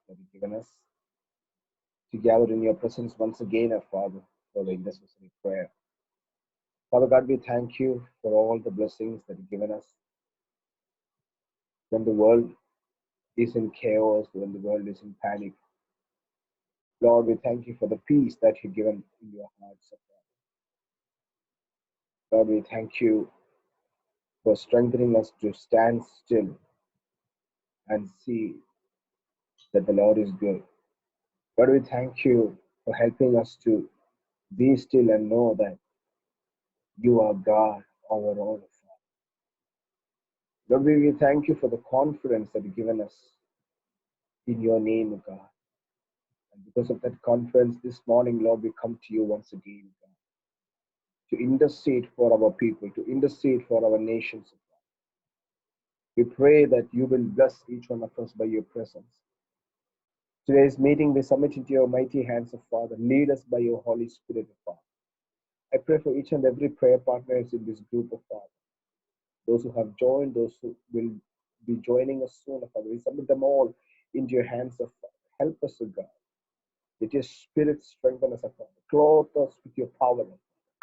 that you've given us to gather in your presence once again, our Father, for the intercessory prayer. Father God, we thank you for all the blessings that you've given us when the world is in chaos, when the world is in panic. Lord, we thank you for the peace that you've given in your hearts. Lord, we thank you for strengthening us to stand still and see that the Lord is good. Lord, we thank you for helping us to be still and know that you are God over all. Lord, we thank you for the confidence that you've given us in your name, O God. And because of that confidence, this morning, Lord, we come to you once again, God, to intercede for our people, to intercede for our nations. We pray that you will bless each one of us by your presence. Today's meeting we submit into your mighty hands, of Father. Lead us by your Holy Spirit, of Father. I pray for each and every prayer partners in this group, of Father. Those who have joined, those who will be joining us soon, of Father. We submit them all into your hands, of Father. Help us, O God. Let your Spirit strengthen us, of Father. Clothe us with your power.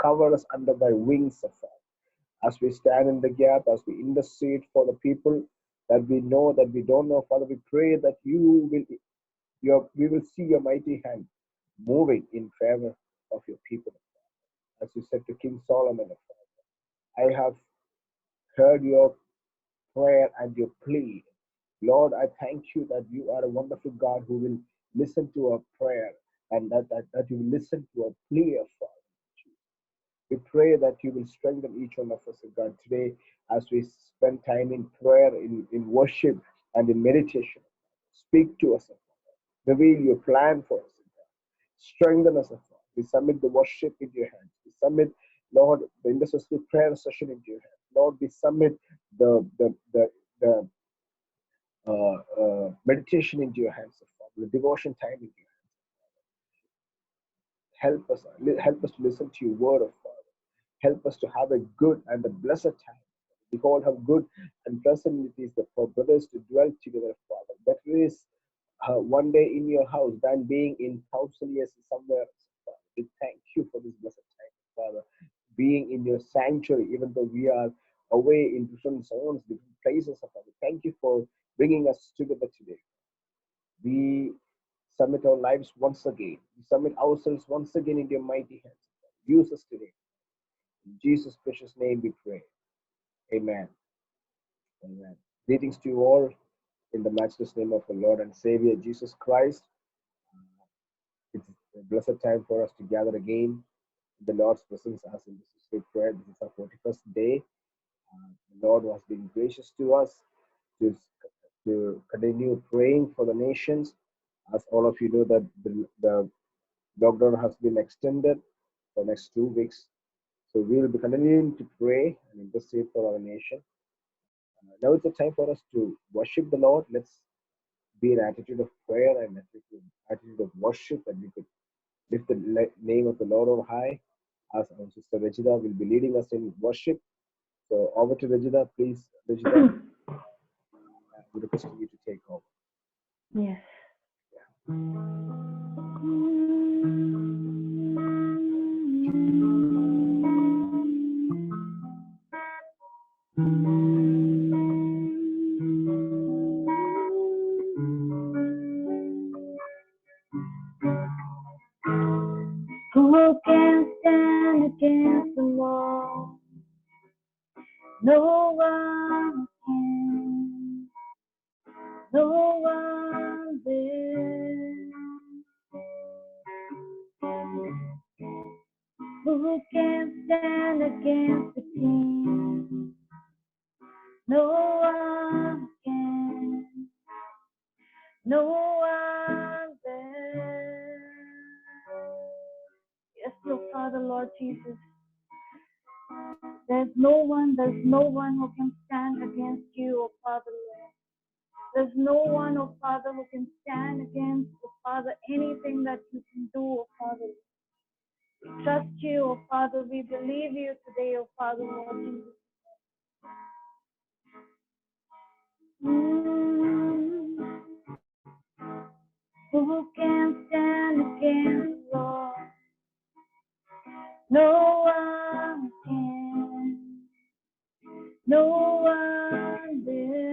Cover us under thy wings, of Father. As we stand in the gap, as we intercede for the people that we know, that we don't know, Father, we pray that we will see your mighty hand moving in favor of your people. As you said to King Solomon, I have heard your prayer and your plea. Lord, I thank you that you are a wonderful God who will listen to our prayer and that you will listen to our plea, of Father. We pray that you will strengthen each one of us, God, today as we spend time in prayer, in worship, and in meditation. Speak to us, reveal your plan for us. Strengthen us, Father. We submit the worship into your hands. We submit, Lord, the intercessory prayer session into your hands. Lord, we submit the meditation into your hands, Father. The devotion time into your hands. Help us to listen to your word, of Father. Help us to have a good and a blessed time. Behold, how good and pleasant it is for brothers to dwell together, Father. Better is one day in your house than being in 1,000 years somewhere else, Father. We thank you for this blessed time, Father. Being in your sanctuary, even though we are away in different zones, different places, Father. Thank you for bringing us together today. We submit our lives once again. We submit ourselves once again into your mighty hands. Use us today. In Jesus' precious name we pray. Amen. Amen. Greetings to you all in the matchless name of our Lord and Savior Jesus Christ. It's a blessed time for us to gather again in the Lord's presence as in this sacred prayer. This is our 41st day. The Lord has been gracious to us to continue praying for the nations. As all of you know that the lockdown has been extended for the next 2 weeks. So we will be continuing to pray and intercede for our nation. Now it's a time for us to worship the Lord. Let's be an attitude of prayer and attitude of worship, and we could lift the name of the Lord on high. As our sister Regina will be leading us in worship. So over to Regina, please. Regina, we request you to take over. Yes. Who can stand against the Lord? No one can. No one will. Who can stand against the King? No one can. No one will. Yes, Lord Father, Lord Jesus. There's no one who can stand against you, O Father, Lord. There's no one, O Father, who can stand against, O Father, anything that you can do, O Father. We trust you, O Father. We believe you today, O Father, Lord Jesus. Who can stand against the Lord? No one can. No one will.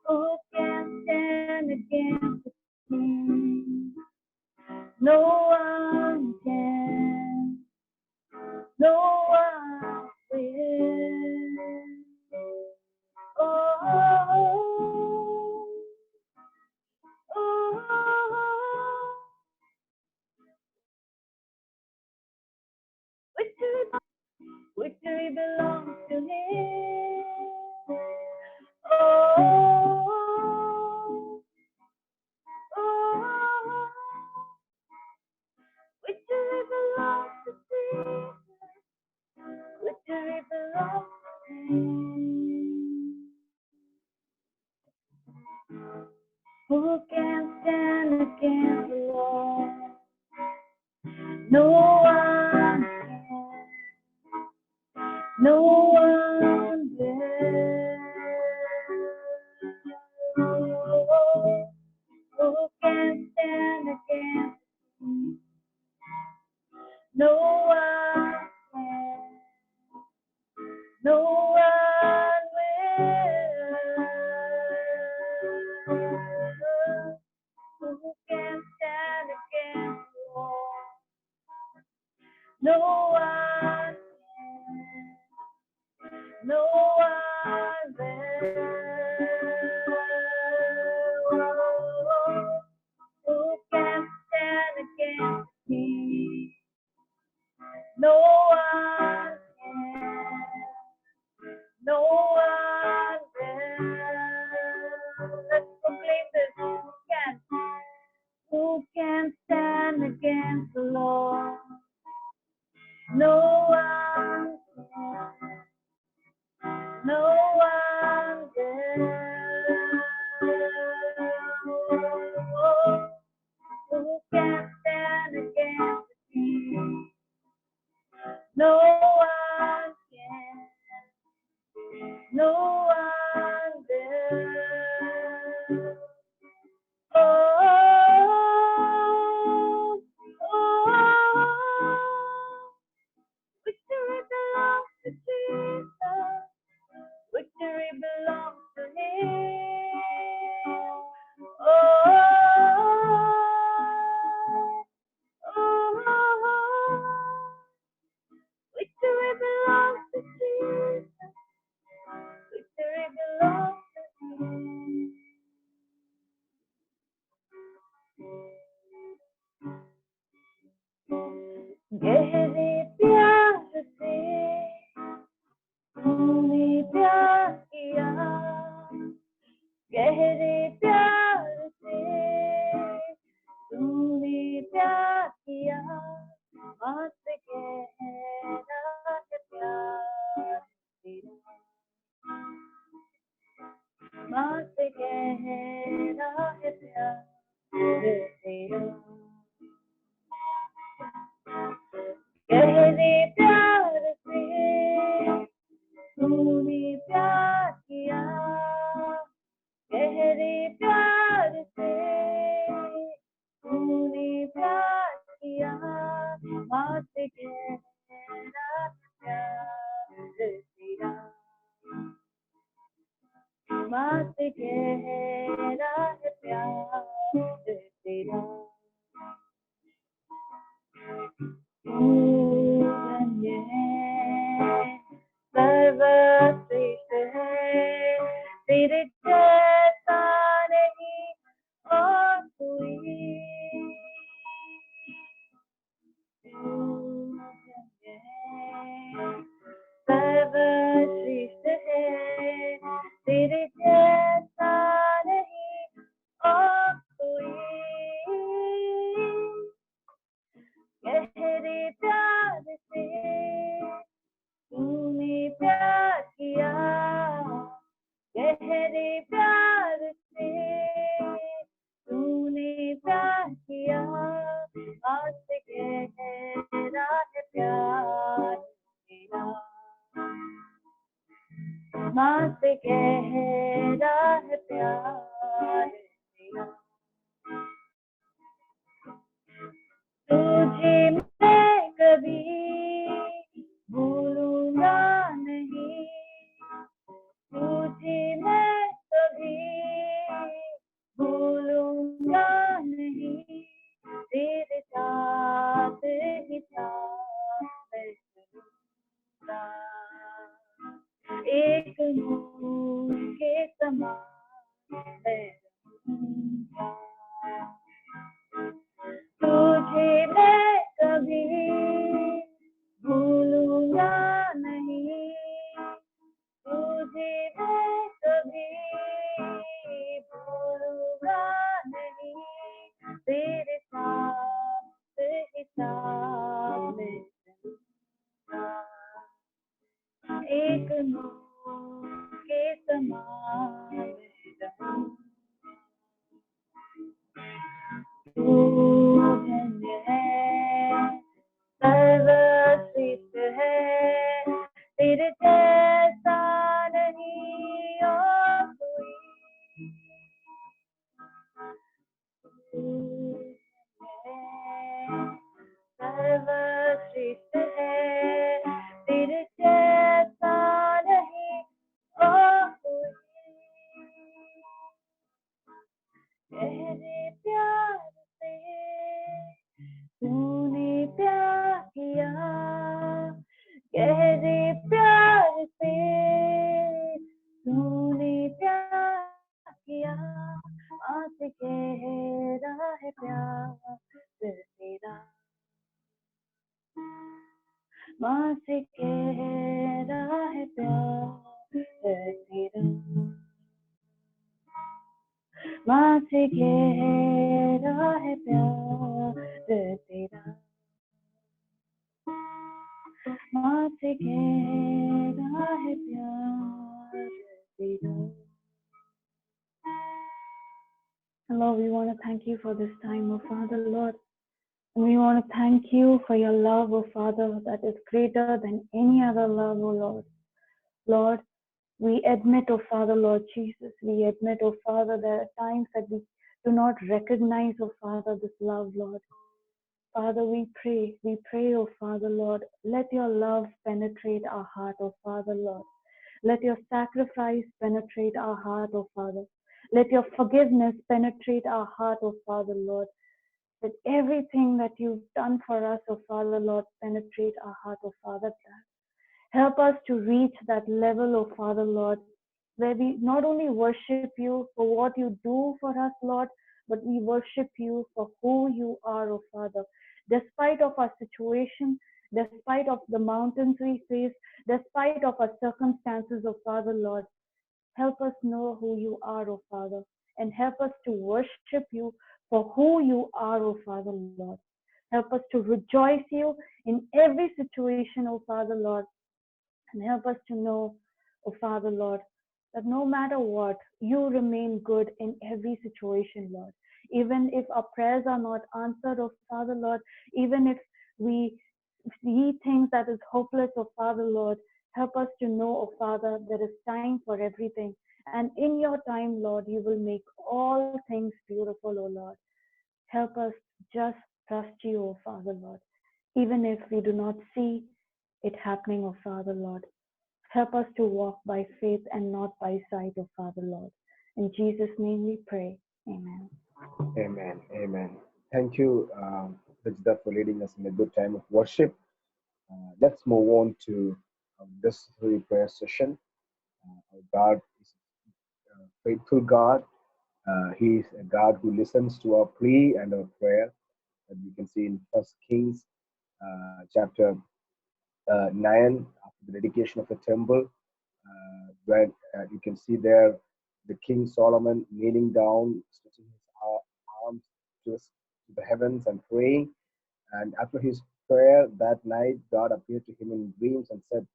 Who can stand against the King? No one can. No one will. Oh, oh, victory belongs to Him. Oh, oh, victory belongs to Jesus. Victory belongs to Him. Who can stand against the Lord? No one can. No one will. Who can stand against Him? No one can. No one will. Who can stand against the Lord? No one can. No one will. Who can stand against me? No one can. No one will. Let's proclaim this. Who can? Who can stand against the Lord? No one can. No one will. Who can stand against me? No one can. No one will. Oh, oh, victory belongs to Jesus. Victory belongs to Him. Oh, oh, victory belongs to Jesus. Victory belongs to Him. गहरे प्यार से तूने प्यार किया, गहरे प्यार से तूने प्यार किया, मत गहरा है प्यार तेरा, मत गहरा है प्यार तेरा, गहरे प्यार से तूने प्यार किया, गहरे प्यार से तूने प्यार किया, मत गहरा प्यार तेरा, मत गहरा प्यार तेरा, धन्य है सर्वश्रेष्ठ है तेरे जैसा नहीं और कोई, धन्य है सर्वश्रेष्ठ है तेरे जैसा नहीं और कोई, गहरे प्यार से तूने प्यार किया, गहरे प्यार से तूने प्यार किया, मत गहरा है प्यार तेरा, मत गहरा समान मैं रहूंगा। तुझे मैं कभी भूलूंगा नहीं, तुझे मैं कभी भूलूंगा नहीं, तेरे साथ हिसाब में रहूंगा। एक नूर के समान मैं रहूंगा। तू धन्य है, सर्वश्रेष्ठ है, तेरे जैसा नहीं और कोई। तू धन्य है, सर्वश्रेष्ठ है, तेरे जैसा नहीं और कोई। गहरे प्यार से तूने प्यार किया, गहरे प्यार से तूने प्यार किया, आज गहरा है प्यार तेरा, माँ से गहरा है प्यार तेरा, माँ से गहरा है प्यार तेरा, माँ से गहरा है प्यार तेरा। Lord, we want to thank you for this time, oh Father, Lord. And we want to thank you for your love, oh Father, that is greater than any other love, oh Lord. Lord, we admit, oh Father, Lord Jesus, we admit, oh Father, there are times that we do not recognize, oh Father, this love, Lord. Father, we pray, oh Father, Lord, let your love penetrate our heart, oh Father, Lord. Let your sacrifice penetrate our heart, oh Father. Let your forgiveness penetrate our heart, oh Father, Lord. Let everything that you've done for us, oh Father, Lord, penetrate our heart, oh Father. Help us to reach that level, oh Father, Lord, where we not only worship you for what you do for us, Lord, but we worship you for who you are, oh Father. Despite of our situation, despite of the mountains we face, despite of our circumstances, oh Father, Lord, help us know who you are, oh Father, and help us to worship you for who you are, oh Father, Lord. Help us to rejoice you in every situation, oh Father, Lord, and help us to know, oh Father, Lord, that no matter what, you remain good in every situation, Lord. Even if our prayers are not answered, oh Father, Lord, even if we see things that is hopeless, oh Father, Lord, help us to know, oh Father, there is time for everything. And in your time, Lord, you will make all things beautiful, oh Lord. Help us just trust you, oh Father, Lord, even if we do not see it happening, oh Father, Lord. Help us to walk by faith and not by sight, oh Father, Lord. In Jesus' name we pray. Amen. Amen. Amen. Thank you, Rajda, for leading us in a good time of worship. Let's move on to this prayer session. Our God is a faithful God. He is a God who listens to our plea and our prayer, that we can see in First Kings chapter 9, after the dedication of the temple, where you can see there the King Solomon kneeling down, stretching his arms to the heavens and praying. And after his prayer that night, God appeared to him in dreams and said,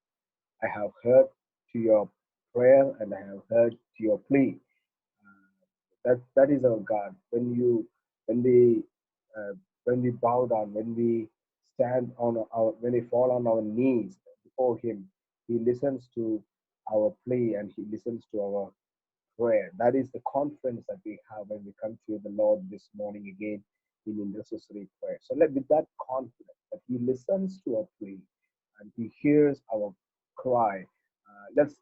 I have heard to your prayer and I have heard to your plea. That is our God. When we uh, when we bow down, when we stand on our when we fall on our knees before Him, He listens to our plea and He listens to our prayer. That is the confidence that we have when we come to the Lord this morning again in intercessory prayer. So let with that confidence that He listens to our plea and He hears our cry. Let's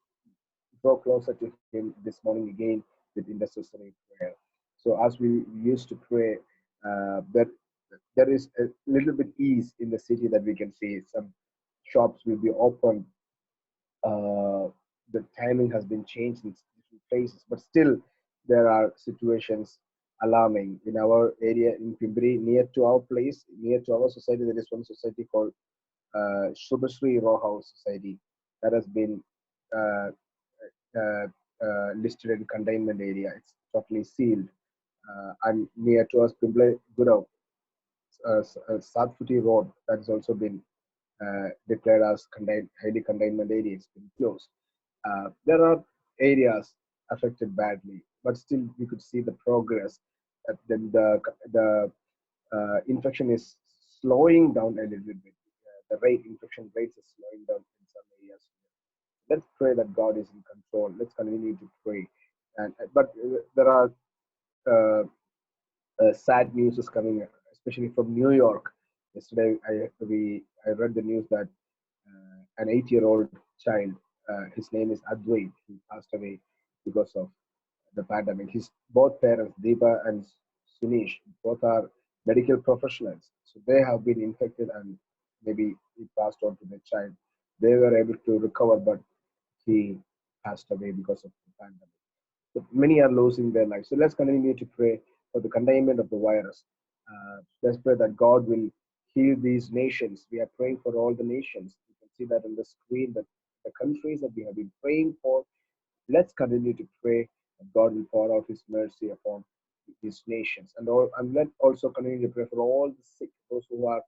draw closer to Him this morning again with intercessory prayer. So as we used to pray, that there is a little bit ease in the city that we can see. Some shops will be open. Uh, the timing has been changed in different places, but still there are situations alarming in our area in Pimbri, near to our place, near to our society. There is one society called Shubhasri Row House Society that has been uh, uh, listed in containment area. It's totally sealed. And near to us, Pimble Gurau, Sadfuti Road, that has also been declared as highly containment area. It's been closed. There are areas affected badly, but still we could see the progress. Then the infection is slowing down a little bit. The infection rates is slowing down in some areas. Let's pray that God is in control. Let's continue to pray. And but there are uh, sad news is coming, especially from New York. Yesterday, I read the news that an 8-year-old child, his name is Advait, he passed away because of the pandemic. His both parents, Deepa and Sunish, both are medical professionals, so they have been infected and maybe it passed on to the child. They were able to recover, but he passed away because of the pandemic. So many are losing their lives. So let's continue to pray for the containment of the virus. Let's pray that God will heal these nations. We are praying for all the nations. You can see that on the screen that the countries that we have been praying for. Let's continue to pray that God will pour out His mercy upon these nations. And let also continue to pray for all the sick, those who are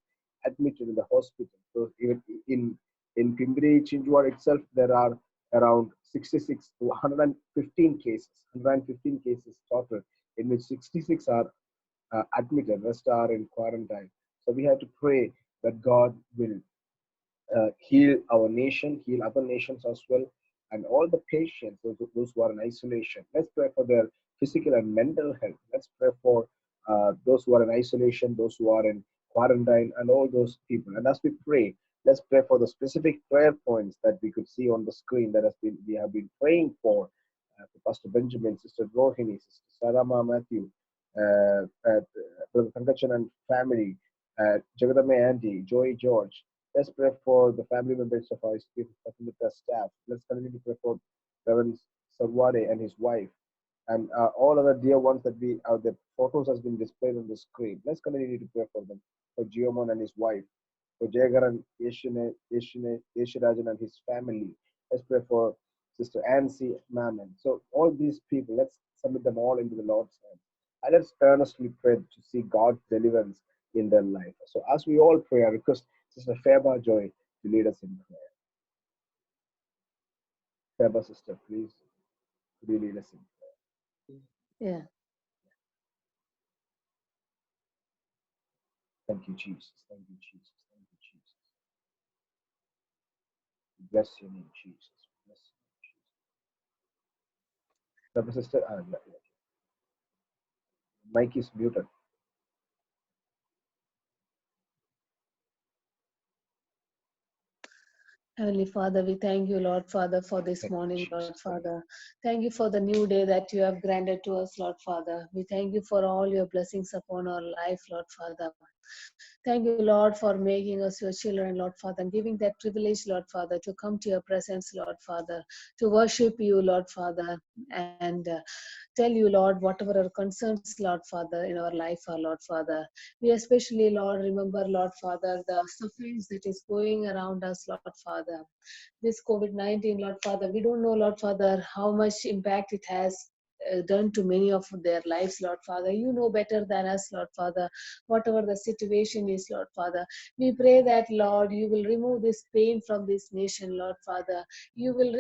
admitted in the hospital. So even in Pimbri, Chinchwad itself, there are around 66 to 115 cases total, in which 66 are admitted, rest are in quarantine. So we have to pray that God will heal our nation, heal other nations as well, and all the patients, those who are in isolation. Let's pray for their physical and mental health. Let's pray for those who are in isolation, those who are in quarantine, and all those people. And as we pray, let's pray for the specific prayer points that we could see on the screen that we have been praying for Pastor Benjamin, Sister Rohini, Sister Sarama Matthew, Brother Pankachan and family, Jagadame Andy, Joey George. Let's pray for the family members of our Pathimita staff. Let's continue to pray for Reverend Sarwade and his wife, and all other dear ones that the photos has been displayed on the screen. Let's continue to pray for them, for Giomon and his wife, for Jagaran Yeshirajan and his family. Let's pray for Sister Ansi Mammon. So all these people, let's submit them all into the Lord's hands. And let's earnestly pray to see God's deliverance in their life. So as we all pray, I request Sister Faber Joy to lead us in prayer. Faber sister, please, could you lead us in prayer? Yeah. Thank you, Jesus. Thank you, Jesus. Thank you, Jesus. Bless your name, Jesus. Bless your name, Jesus. Faber sister, mic is muted. Heavenly Father, we thank you, Lord Father, for this Thank you, morning, Jesus. Lord Father. Thank you for the new day that you have granted to us, Lord Father. We thank you for all your blessings upon our life, Lord Father. Thank you, Lord, for making us your children, Lord Father, and giving that privilege, Lord Father, to come to your presence, Lord Father, to worship you, Lord Father, and tell you, Lord, whatever our concerns, Lord Father, in our life are, Lord Father. We especially, Lord, remember, Lord Father, the sufferings that is going around us, Lord Father. This COVID-19, Lord Father, we don't know, Lord Father, how much impact it has done to many of their lives, Lord Father. You know better than us, Lord Father, whatever the situation is, Lord Father. We pray that, Lord, you will remove this pain from this nation, Lord Father. You will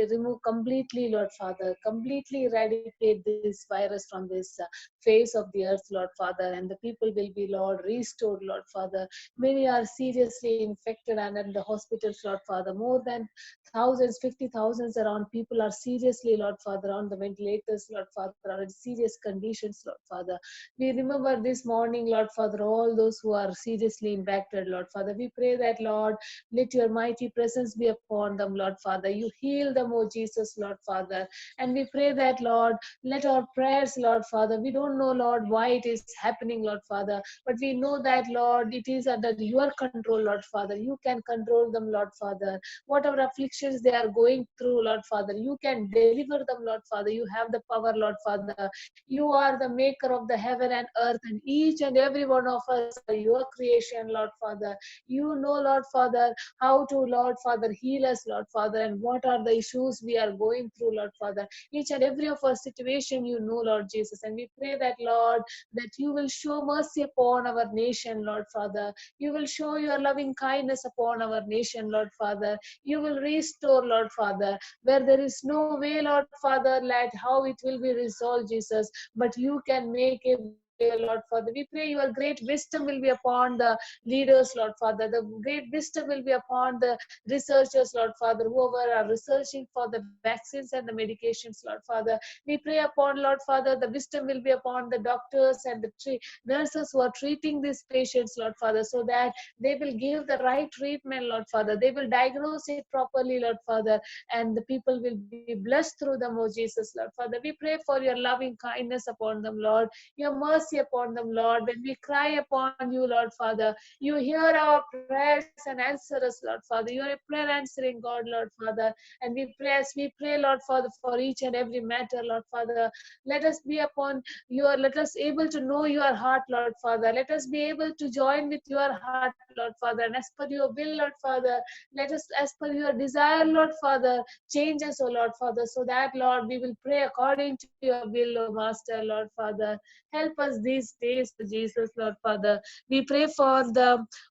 remove completely, Lord Father, completely eradicate this virus from this face of the earth, Lord Father, and the people will be, Lord, restored, Lord Father. Many are seriously infected and in the hospitals, Lord Father. More than thousands, 50,000 around people are seriously, Lord Father, on the ventilators status, Lord Father, or in serious conditions, Lord Father. We remember this morning, Lord Father, all those who are seriously impacted, Lord Father. We pray that, Lord, let your mighty presence be upon them, Lord Father. You heal them, O Jesus, Lord Father. And we pray that, Lord, let our prayers, Lord Father, we don't know, Lord, why it is happening, Lord Father, but we know that, Lord, it is under your control, Lord Father. You can control them, Lord Father. Whatever afflictions they are going through, Lord Father, you can deliver them, Lord Father. You have the power, Lord Father. You are the maker of the heaven and earth, and each and every one of us are your creation, Lord Father. You know, Lord Father, how to, Lord Father, heal us, Lord Father, and what are the issues we are going through, Lord Father. Each and every of our situation, you know, Lord Jesus. And we pray that, Lord, that you will show mercy upon our nation, Lord Father. You will show your loving kindness upon our nation, Lord Father. You will restore, Lord Father, where there is no way, Lord Father, like how it will be resolved, Jesus, but you can make a way, Lord Father. We pray your great wisdom will be upon the leaders, Lord Father. The great wisdom will be upon the researchers, Lord Father, whoever are researching for the vaccines and the medications, Lord Father. We pray upon, Lord Father, the wisdom will be upon the doctors and the nurses who are treating these patients, Lord Father, so that they will give the right treatment, Lord Father. They will diagnose it properly, Lord Father, and the people will be blessed through them, oh Jesus, Lord Father. We pray for your loving kindness upon them, Lord, your mercy upon them, Lord. When we cry upon you, Lord Father, you hear our prayers and answer us, Lord Father. You are a prayer answering God, Lord Father. And we pray, Lord Father, for each and every matter, Lord Father. Let us be upon let us able to know your heart, Lord Father. Let us be able to join with your heart, Lord Father. And as per your will, Lord Father, let us, as per your desire, Lord Father, change us, O Lord Father, so that, Lord, we will pray according to your will, O Master, Lord Father. Help us these days, Jesus, Lord Father. We pray for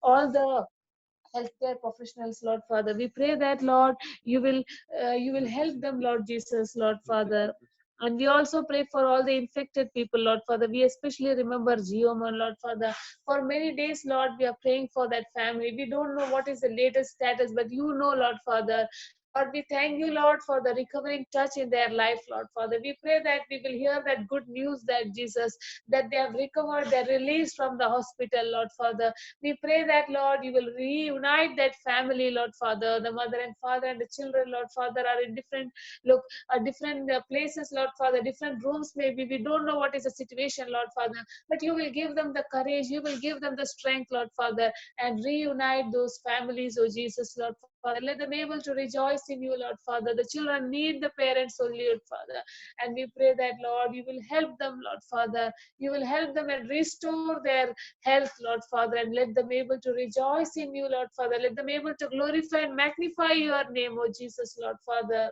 all the healthcare professionals, Lord Father. We pray that, Lord, you will help them, Lord Jesus, Lord Father. And we also pray for all the infected people, Lord Father. We especially remember Geoman, Lord Father. For many days, Lord, we are praying for that family. We don't know what is the latest status, but you know, Lord Father. Lord, we thank you, Lord, for the recovering touch in their life, Lord Father. We pray that we will hear that good news that Jesus, that they have recovered, they're released from the hospital, Lord Father. We pray that, Lord, you will reunite that family, Lord Father. The mother and father and the children, Lord Father, are in different places, Lord Father, different rooms maybe. We don't know what is the situation, Lord Father, but you will give them the courage, you will give them the strength, Lord Father, and reunite those families, oh Jesus, Lord Father. Let them be able to rejoice in you, Lord Father. The children need the parents only, Lord Father. And we pray that, Lord, you will help them, Lord Father. You will help them and restore their health, Lord Father, and let them able to rejoice in you, Lord Father. Let them able to glorify and magnify your name, oh Jesus, Lord Father.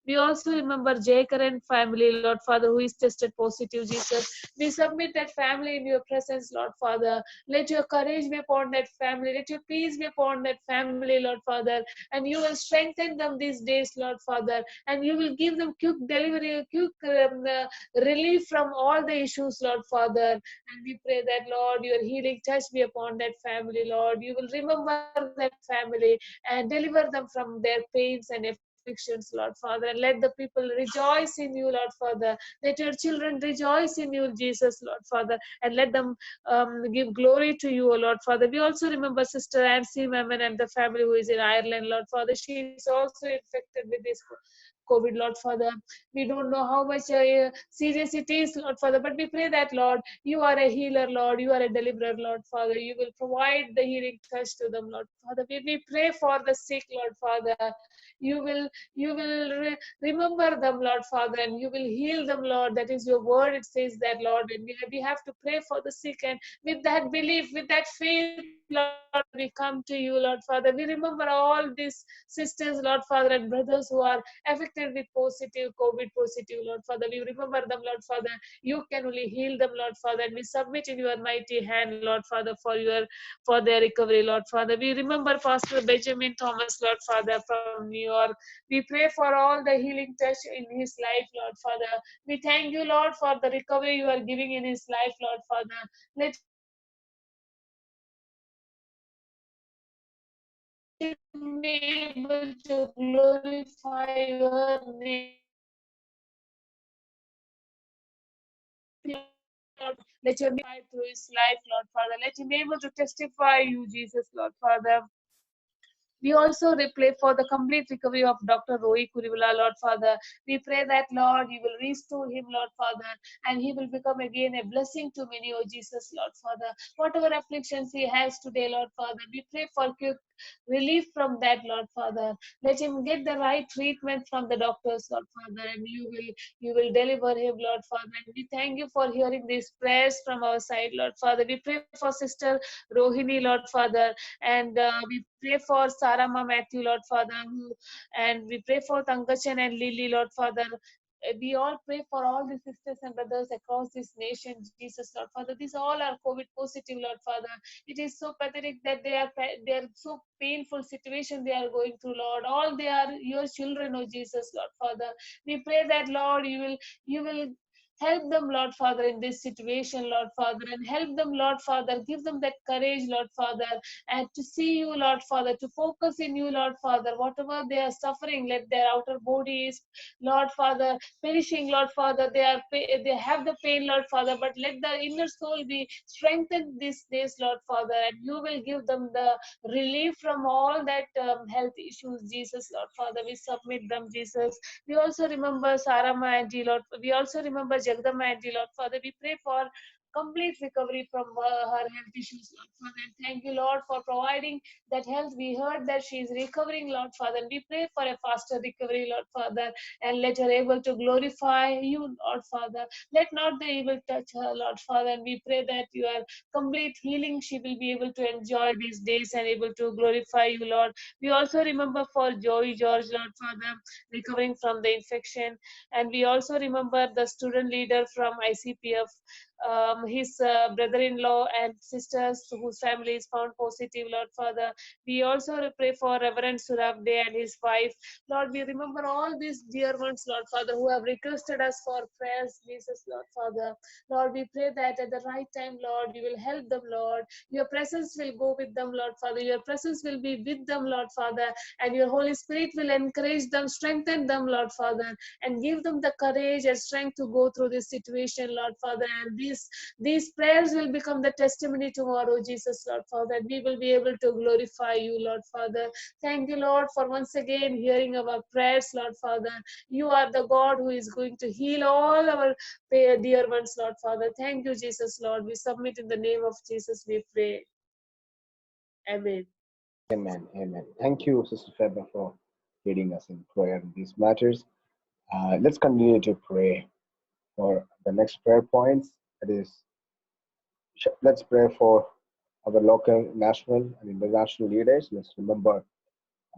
We also remember Jay Current family, Lord Father, who is tested positive, Jesus. We submit that family in your presence, Lord Father. Let your courage be upon that family. Let your peace be upon that family, Lord Father. And you will strengthen them these days, Lord Father. And you will give them quick delivery, quick relief from all the issues, Lord Father. And we pray that, Lord, your healing touch be upon that family, Lord. You will remember that family and deliver them from their pains and afflictions, Lord Father, and let the people rejoice in you, Lord Father. Let your children rejoice in you, Jesus, Lord Father, and let them give glory to you, O Lord Father. We also remember Sister Nancy Mammon and the family who is in Ireland, Lord Father. She is also infected with this COVID, Lord Father. We don't know how much serious it is, Lord Father, but we pray that, Lord, you are a healer, Lord. You are a deliverer, Lord Father. You will provide the healing touch to them, Lord Father. We pray for the sick, Lord Father. You will remember them, Lord Father, and you will heal them, Lord. That is your word. It says that, Lord, and we have to pray for the sick, and with that belief, with that faith, Lord, we come to you, Lord Father. We remember all these sisters, Lord Father, and brothers who are affected with COVID positive, Lord Father. We remember them, Lord Father. You can only heal them, Lord Father, and we submit in your mighty hand, Lord Father, for their recovery, Lord Father. We remember Pastor Benjamin Thomas, Lord Father, from New York. We pray for all the healing touch in his life, Lord Father. We thank you, Lord, for the recovery you are giving in his life, Lord Father. Let him be able to glorify your name, Let your name shine through his life, Lord Father. Let him be able to testify you, Jesus, Lord Father. We also pray for the complete recovery of Dr. Roy Kurivula, Lord Father. We pray that, Lord, you will restore him, Lord Father, and he will become again a blessing to many, oh Jesus, Lord Father. Whatever afflictions he has today, Lord Father, we pray for quick relief from that, Lord Father. Let him get the right treatment from the doctors, Lord Father, and you will deliver him, Lord Father. And we thank you for hearing these prayers from our side, Lord Father. We pray for Sister Rohini, Lord Father, and we pray for Sarama Matthew, Lord Father, and we pray for Tankachan and Lily, Lord Father. We all pray for all the sisters and brothers across this nation, Jesus, Lord Father. These all are COVID positive, Lord Father. It is so pathetic that they are so painful situation they are going through, Lord. All they are your children, oh Jesus, Lord Father. We pray that, Lord, you will help them, Lord Father, in this situation, Lord Father, and help them, Lord Father. Give them that courage, Lord Father, and to see you, Lord Father, to focus in you, Lord Father. Whatever they are suffering, let their outer bodies, Lord Father, perishing, Lord Father. They have the pain, Lord Father, but let the inner soul be strengthened these days, Lord Father, and you will give them the relief from all that health issues, Jesus, Lord Father. We submit them, Jesus. We also remember Sarama Auntie, Lord. We also remember Jagdamba Auntie, Lord Father. We pray for complete recovery from her health issues, Lord Father. And thank you, Lord, for providing that health. We heard that she is recovering, Lord Father. And we pray for a faster recovery, Lord Father, and let her able to glorify you, Lord Father. Let not the evil touch her, Lord Father. And we pray that your complete healing she will be able to enjoy these days and able to glorify you, Lord. We also remember for Joey George, Lord Father, recovering from the infection. And we also remember the student leader from ICPF, his brother-in-law and sisters whose family is found positive, Lord Father. We also pray for Reverend Surabde and his wife. Lord, we remember all these dear ones, Lord Father, who have requested us for prayers, Jesus, Lord Father. Lord, we pray that at the right time, Lord, you will help them, Lord. Your presence will go with them, Lord Father. Your presence will be with them, Lord Father. And your Holy Spirit will encourage them, strengthen them, Lord Father, and give them the courage and strength to go through this situation, Lord Father. And these prayers will become the testimony tomorrow, Jesus, Lord Father. And we will be able to glorify you, Lord Father. Thank you, Lord, for once again hearing our prayers, Lord Father. You are the God who is going to heal all our dear ones, Lord Father. Thank you, Jesus, Lord. We submit in the name of Jesus, we pray. Amen. Amen. Amen. Thank you, Sister Feba, for leading us in prayer in these matters. Let's continue to pray for the next prayer points. That is, let's pray for our local, national, and international leaders. Let's remember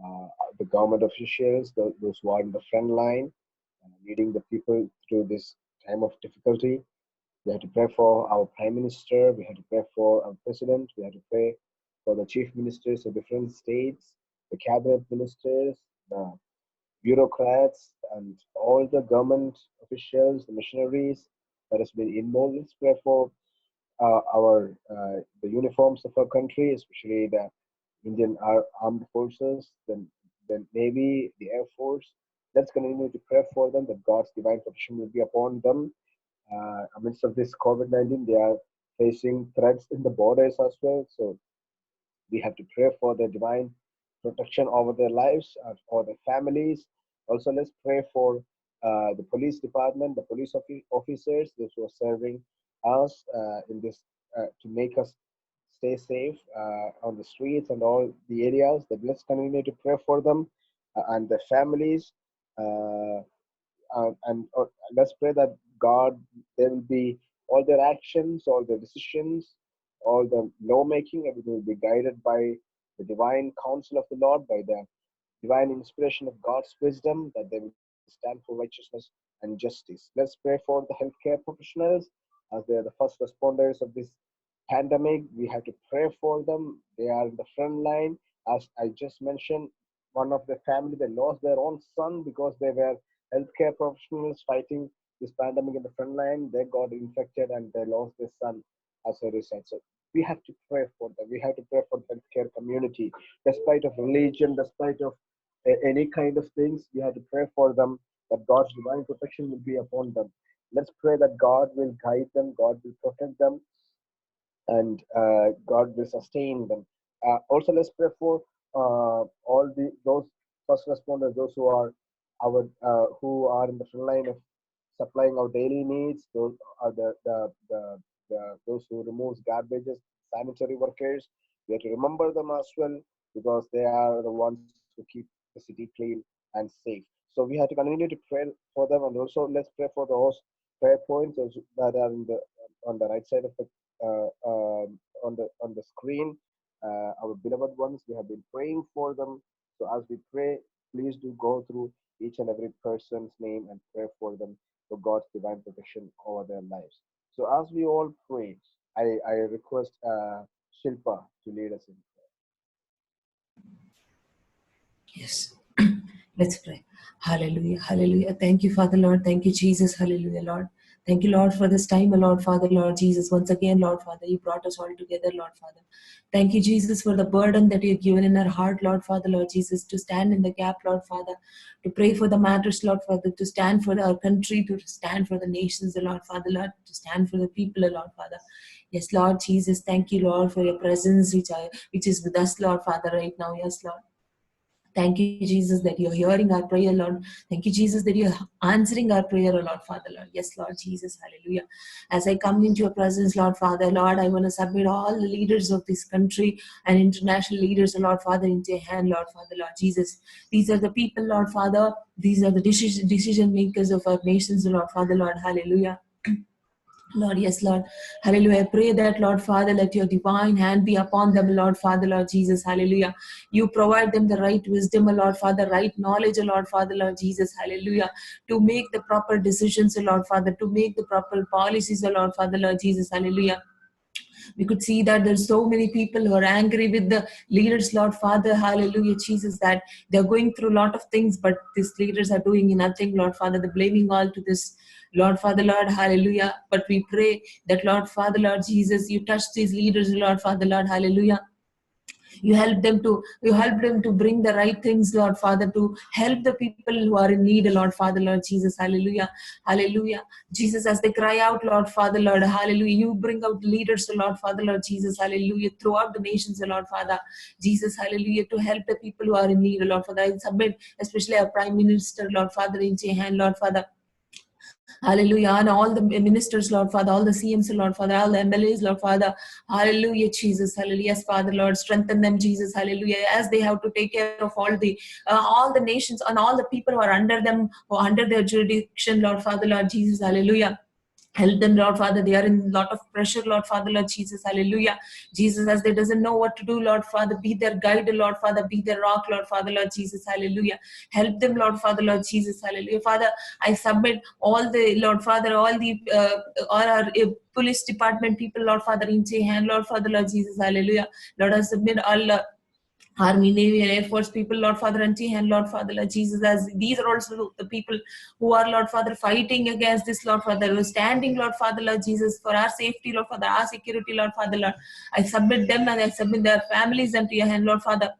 uh, the government officials, those who are in the front line, leading the people through this time of difficulty. We have to pray for our prime minister. We have to pray for our president. We have to pray for the chief ministers of different states, the cabinet ministers, the bureaucrats, and all the government officials, the missionaries that has been involved. Let's pray for the uniforms of our country, especially the Indian armed forces, then Navy, the Air Force. Let's continue to pray for them that God's divine protection will be upon them. Amidst of this COVID-19, they are facing threats in the borders as well. So we have to pray for the divine protection over their lives, for their families. Also, let's pray for the police department, the police officers, those who are serving us in this to make us stay safe on the streets and all the areas. That let's continue to pray for them and their families. Uh, and let's pray that God, there will be all their actions, all their decisions, all the lawmaking, everything will be guided by the divine counsel of the Lord, by the divine inspiration of God's wisdom, that they will stand for righteousness and justice. Let's pray for the healthcare professionals as they are the first responders of this pandemic. We have to pray for them. They are in the front line. As I just mentioned, one of the family, they lost their own son because they were healthcare professionals fighting this pandemic in the front line. They got infected and they lost their son as a result. So we have to pray for them. We have to pray for the healthcare community, despite of religion, despite of any kind of things. We have to pray for them that God's divine protection will be upon them. Let's pray that God will guide them, God will protect them, and God will sustain them. Also, let's pray for all those first responders, those who are in the front line of supplying our daily needs. Those are those who removes garbages, sanitary workers. We have to remember them as well, because they are the ones who keep the city clean and safe. So we have to continue to pray for them, and also let's pray for those prayer points that are on the right side of the on the screen. Our beloved ones, we have been praying for them. So as we pray, please do go through each and every person's name and pray for them, for God's divine protection over their lives. So as we all pray, I request Shilpa to lead us in Yes. Let's pray. Hallelujah. Hallelujah. Thank you, Father, Lord. Thank you, Jesus. Hallelujah, Lord. Thank you, Lord, for this time, Lord, Father, Lord Jesus. Once again, Lord, Father, you brought us all together, Lord, Father. Thank you, Jesus, for the burden that you've given in our heart, Lord, Father, Lord Jesus, to stand in the gap, Lord, Father, to pray for the matters, Lord, Father, to stand for our country, to stand for the nations, Lord, Father, Lord, to stand for the people, Lord, Father. Yes, Lord Jesus, thank you, Lord, for your presence, which is with us, Lord, Father, right now. Yes, Lord. Thank you, Jesus, that you're hearing our prayer, Lord. Thank you, Jesus, that you're answering our prayer, Lord, Father, Lord. Yes, Lord Jesus, hallelujah. As I come into your presence, Lord, Father, Lord, I want to submit all the leaders of this country and international leaders, Lord, Father, into your hand, Lord, Father, Lord Jesus. These are the people, Lord, Father. These are the decision makers of our nations, Lord, Father, Lord, hallelujah. Lord, yes, Lord. Hallelujah. I pray that, Lord Father, let your divine hand be upon them, Lord Father, Lord Jesus. Hallelujah. You provide them the right wisdom, Lord Father, right knowledge, Lord Father, Lord Jesus. Hallelujah. To make the proper decisions, Lord Father, to make the proper policies, Lord Father, Lord Jesus. Hallelujah. We could see that there's so many people who are angry with the leaders, Lord Father, hallelujah, Jesus, that they're going through a lot of things, but these leaders are doing nothing, Lord Father. They're blaming all to this, Lord Father, Lord, hallelujah. But we pray that, Lord Father, Lord Jesus, you touch these leaders, Lord Father, Lord, hallelujah. You help them to bring the right things, Lord Father, to help the people who are in need, Lord Father, Lord Jesus. Hallelujah. Hallelujah. Jesus, as they cry out, Lord Father, Lord, hallelujah. You bring out leaders, Lord Father, Lord Jesus, hallelujah, throughout the nations, Lord Father. Jesus, hallelujah, to help the people who are in need, Lord Father. I submit, especially our Prime Minister, Lord Father, into your hand, Lord Father. Hallelujah. And all the ministers, Lord Father, all the CMs, Lord Father, all the MLAs, Lord Father. Hallelujah, Jesus. Hallelujah. Yes, Father, Lord, strengthen them, Jesus. Hallelujah. As they have to take care of all the nations and all the people who are under them, or under their jurisdiction, Lord Father, Lord Jesus. Hallelujah. Help them, Lord Father. They are in a lot of pressure, Lord Father, Lord Jesus. Hallelujah. Jesus, as they doesn't know what to do, Lord Father, be their guide, Lord Father, be their rock, Lord Father, Lord Jesus. Hallelujah. Help them, Lord Father, Lord Jesus. Hallelujah. Father, I submit all the, Lord Father, all our police department people, Lord Father, into your hand, Lord Father, Lord Jesus. Hallelujah. Lord, I submit all Army, Navy, and Air Force people, Lord Father, and and Lord Father, Lord Jesus, as these are also the people who are, Lord Father, fighting against this, Lord Father, who are standing, Lord Father, Lord Jesus, for our safety, Lord Father, our security, Lord Father, Lord. I submit them and I submit their families unto your hand, Lord Father,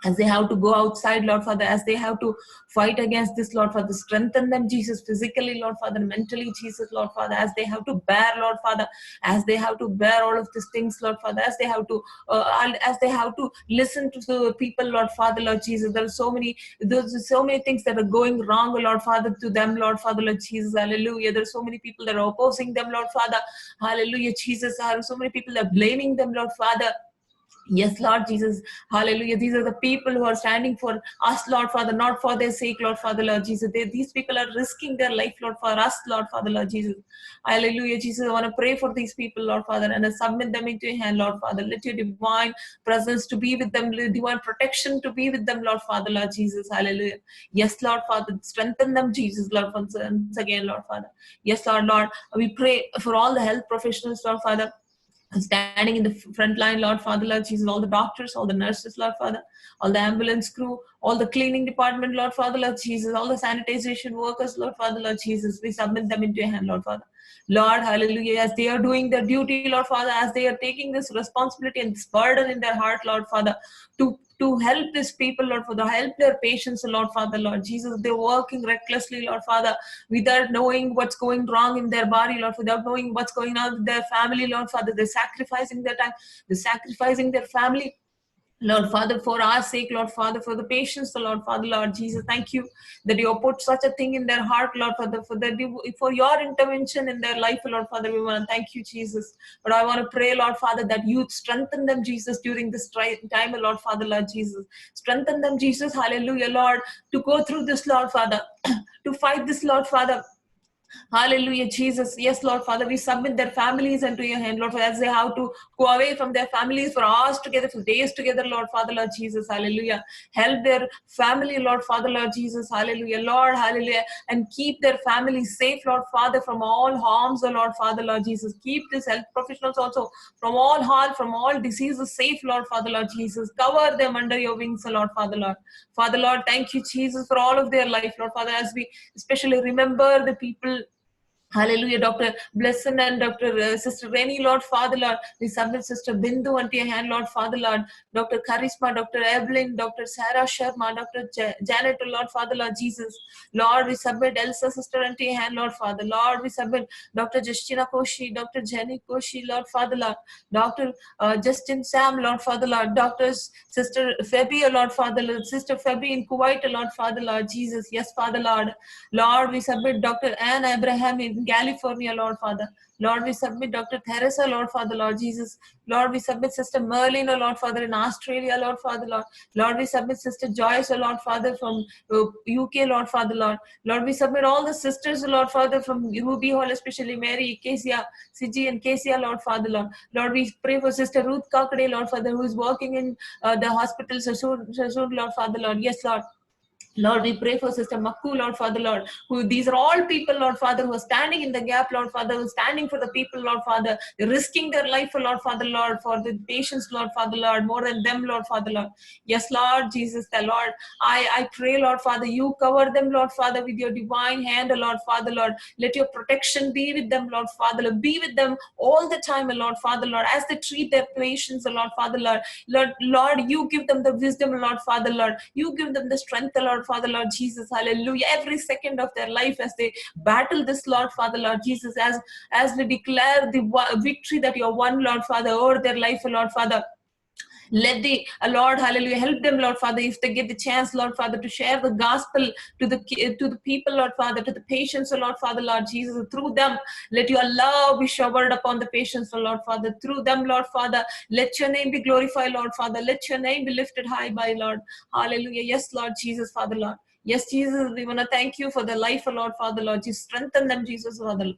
as they have to go outside, Lord Father, as they have to fight against this, Lord Father, strengthen them, Jesus, physically, Lord Father, mentally, Jesus, Lord Father, as they have to bear, Lord Father, as they have to bear all of these things, Lord Father, as they have to listen to the people, Lord Father, Lord Jesus. There's so many things that are going wrong, Lord Father, to them, Lord Father, Lord Jesus. Hallelujah. There's so many people that are opposing them, Lord Father. Hallelujah, Jesus. So many people that are blaming them, Lord Father. Yes, Lord Jesus. Hallelujah. These are the people who are standing for us, Lord Father, not for their sake, Lord Father, Lord Jesus. These people are risking their life, Lord, for us, Lord Father, Lord Jesus. Hallelujah, Jesus. I want to pray for these people, Lord Father, and I submit them into your hand, Lord Father. Let your divine presence to be with them, divine protection to be with them, Lord Father, Lord Jesus. Hallelujah. Yes, Lord Father. Strengthen them, Jesus, Lord, once again, Lord Father. Yes, Lord. We pray for all the health professionals, Lord Father, standing in the front line, Lord Father, Lord Jesus, all the doctors, all the nurses, Lord Father, all the ambulance crew, all the cleaning department, Lord Father, Lord Jesus, all the sanitization workers, Lord Father, Lord Jesus, we submit them into your hand, Lord Father. Lord, hallelujah, as they are doing their duty, Lord Father, as they are taking this responsibility and this burden in their heart, Lord Father, to help these people, Lord Father, help their patients, Lord Father, Lord Jesus. They're working recklessly, Lord Father, without knowing what's going wrong in their body, Lord, without knowing what's going on with their family, Lord Father. They're sacrificing their time, they're sacrificing their family, Lord Father, for our sake, Lord Father, for the patients, Lord Father, Lord Jesus, thank you that you put such a thing in their heart, Lord Father, for your intervention in their life, Lord Father. We want to thank you, Jesus. But I want to pray, Lord Father, that you strengthen them, Jesus, during this time, Lord Father, Lord Jesus. Strengthen them, Jesus, hallelujah, Lord, to go through this, Lord Father, to fight this, Lord Father. Hallelujah, Jesus. Yes, Lord Father, we submit their families into your hand, Lord Father, as they have to go away from their families for hours together, for days together, Lord Father, Lord Jesus. Hallelujah. Help their family, Lord Father, Lord Jesus. Hallelujah. Lord, hallelujah. And keep their families safe, Lord Father, from all harms, oh Lord Father, Lord Jesus. Keep these health professionals also from all harm, from all diseases safe, Lord Father, Lord Jesus. Cover them under your wings, oh Lord Father, Lord. Father, Lord, thank you, Jesus, for all of their life, Lord Father, as we especially remember the people. Hallelujah, Dr. Blesson and Dr. Sister Rennie, Lord Father, Lord. We submit Sister Bindu unto your hand, Lord Father, Lord. Dr. Charisma, Dr. Evelyn, Dr. Sarah Sharma, Dr. Janet, Lord Father, Lord Jesus. Lord, we submit Elsa, Sister unto your hand, Lord Father. Lord, we submit Dr. Justina Koshi, Dr. Jenny Koshi, Lord Father, Lord. Dr. Justin Sam, Lord Father, Lord. Dr. Sister Febby, Lord Father, Lord. Sister Febby in Kuwait, Lord Father, Lord Jesus. Yes, Father, Lord. Lord, we submit Dr. Anne Abraham in California, Lord Father. Lord, we submit Dr. Teresa, Lord Father, Lord Jesus. Lord, we submit Sister Merlin, Lord Father, in Australia, Lord Father, Lord. Lord, we submit Sister Joyce, Lord Father, from UK, Lord Father, Lord. Lord, we submit all the sisters, Lord Father, from Ruby Hall, especially Mary, Kesia, Siji, and Kesia, Lord Father, Lord. Lord, we pray for Sister Ruth Kakade, Lord Father, who is working in the hospital, Sassoon, Lord Father, Lord. Yes, Lord. Lord, we pray for Sister Makku, Lord Father, Lord, who these are all people, Lord Father, who are standing in the gap, Lord Father, who are standing for the people, Lord Father, risking their life, Lord Father, Lord, for the patients, Lord Father, Lord, more than them, Lord Father, Lord. Yes, Lord Jesus, the Lord, I pray, Lord Father, you cover them, Lord Father, with your divine hand, Lord Father, Lord. Let your protection be with them, Lord Father, Lord. Be with them all the time, Lord Father, Lord, as they treat their patients, Lord Father, Lord. Lord, you give them the wisdom, Lord Father, Lord. You give them the strength, Lord Father, Lord Jesus, hallelujah, every second of their life as they battle this, Lord Father, Lord Jesus, as we declare the victory that you have won, Lord Father, over their life, Lord Father. Let the Lord, hallelujah, help them, Lord Father, if they get the chance, Lord Father, to share the gospel to the people, Lord Father, to the patients, Lord Father, Lord Jesus, through them. Let your love be showered upon the patients, Lord Father, through them, Lord Father. Let your name be glorified, Lord Father. Let your name be lifted high by, Lord. Hallelujah. Yes, Lord Jesus, Father, Lord. Yes, Jesus, we want to thank you for the life, Lord Father, Lord. You strengthen them, Jesus, Father.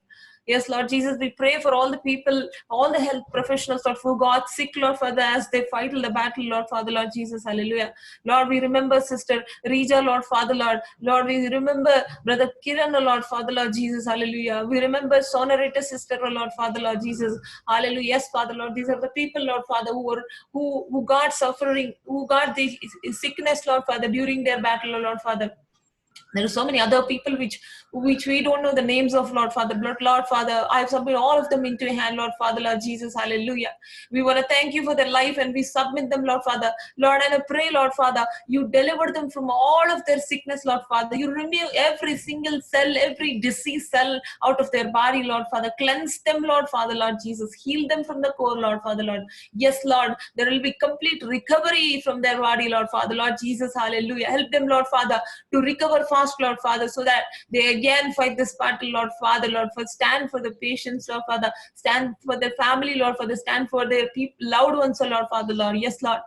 Yes, Lord Jesus, we pray for all the people, all the health professionals, Lord, who got sick, Lord Father, as they fight the battle, Lord Father, Lord Jesus, hallelujah. Lord, we remember Sister Rija, Lord Father, Lord. Lord, we remember Brother Kiran, Lord Father, Lord Jesus, hallelujah. We remember Sonorita Sister, Lord Father, Lord Jesus, hallelujah. Yes, Father, Lord, these are the people, Lord Father, who got suffering, who got the sickness, Lord Father, during their battle, Lord Father. There are so many other people which we don't know the names of, Lord Father. But Lord Father, I submit all of them into your hand, Lord Father, Lord Jesus, hallelujah. We want to thank you for their life and we submit them, Lord Father. Lord, and I pray, Lord Father, you deliver them from all of their sickness, Lord Father. You renew every single cell, every disease cell out of their body, Lord Father. Cleanse them, Lord Father, Lord Jesus. Heal them from the core, Lord Father, Lord. Yes, Lord, there will be complete recovery from their body, Lord Father, Lord Jesus, hallelujah. Help them, Lord Father, to recover fast, Lord Father, so that they again fight this battle, Lord Father, Lord, for stand for the patients, Lord Father, stand for their family, Lord Father, stand for their loved ones, Lord Father, Lord. Yes, Lord.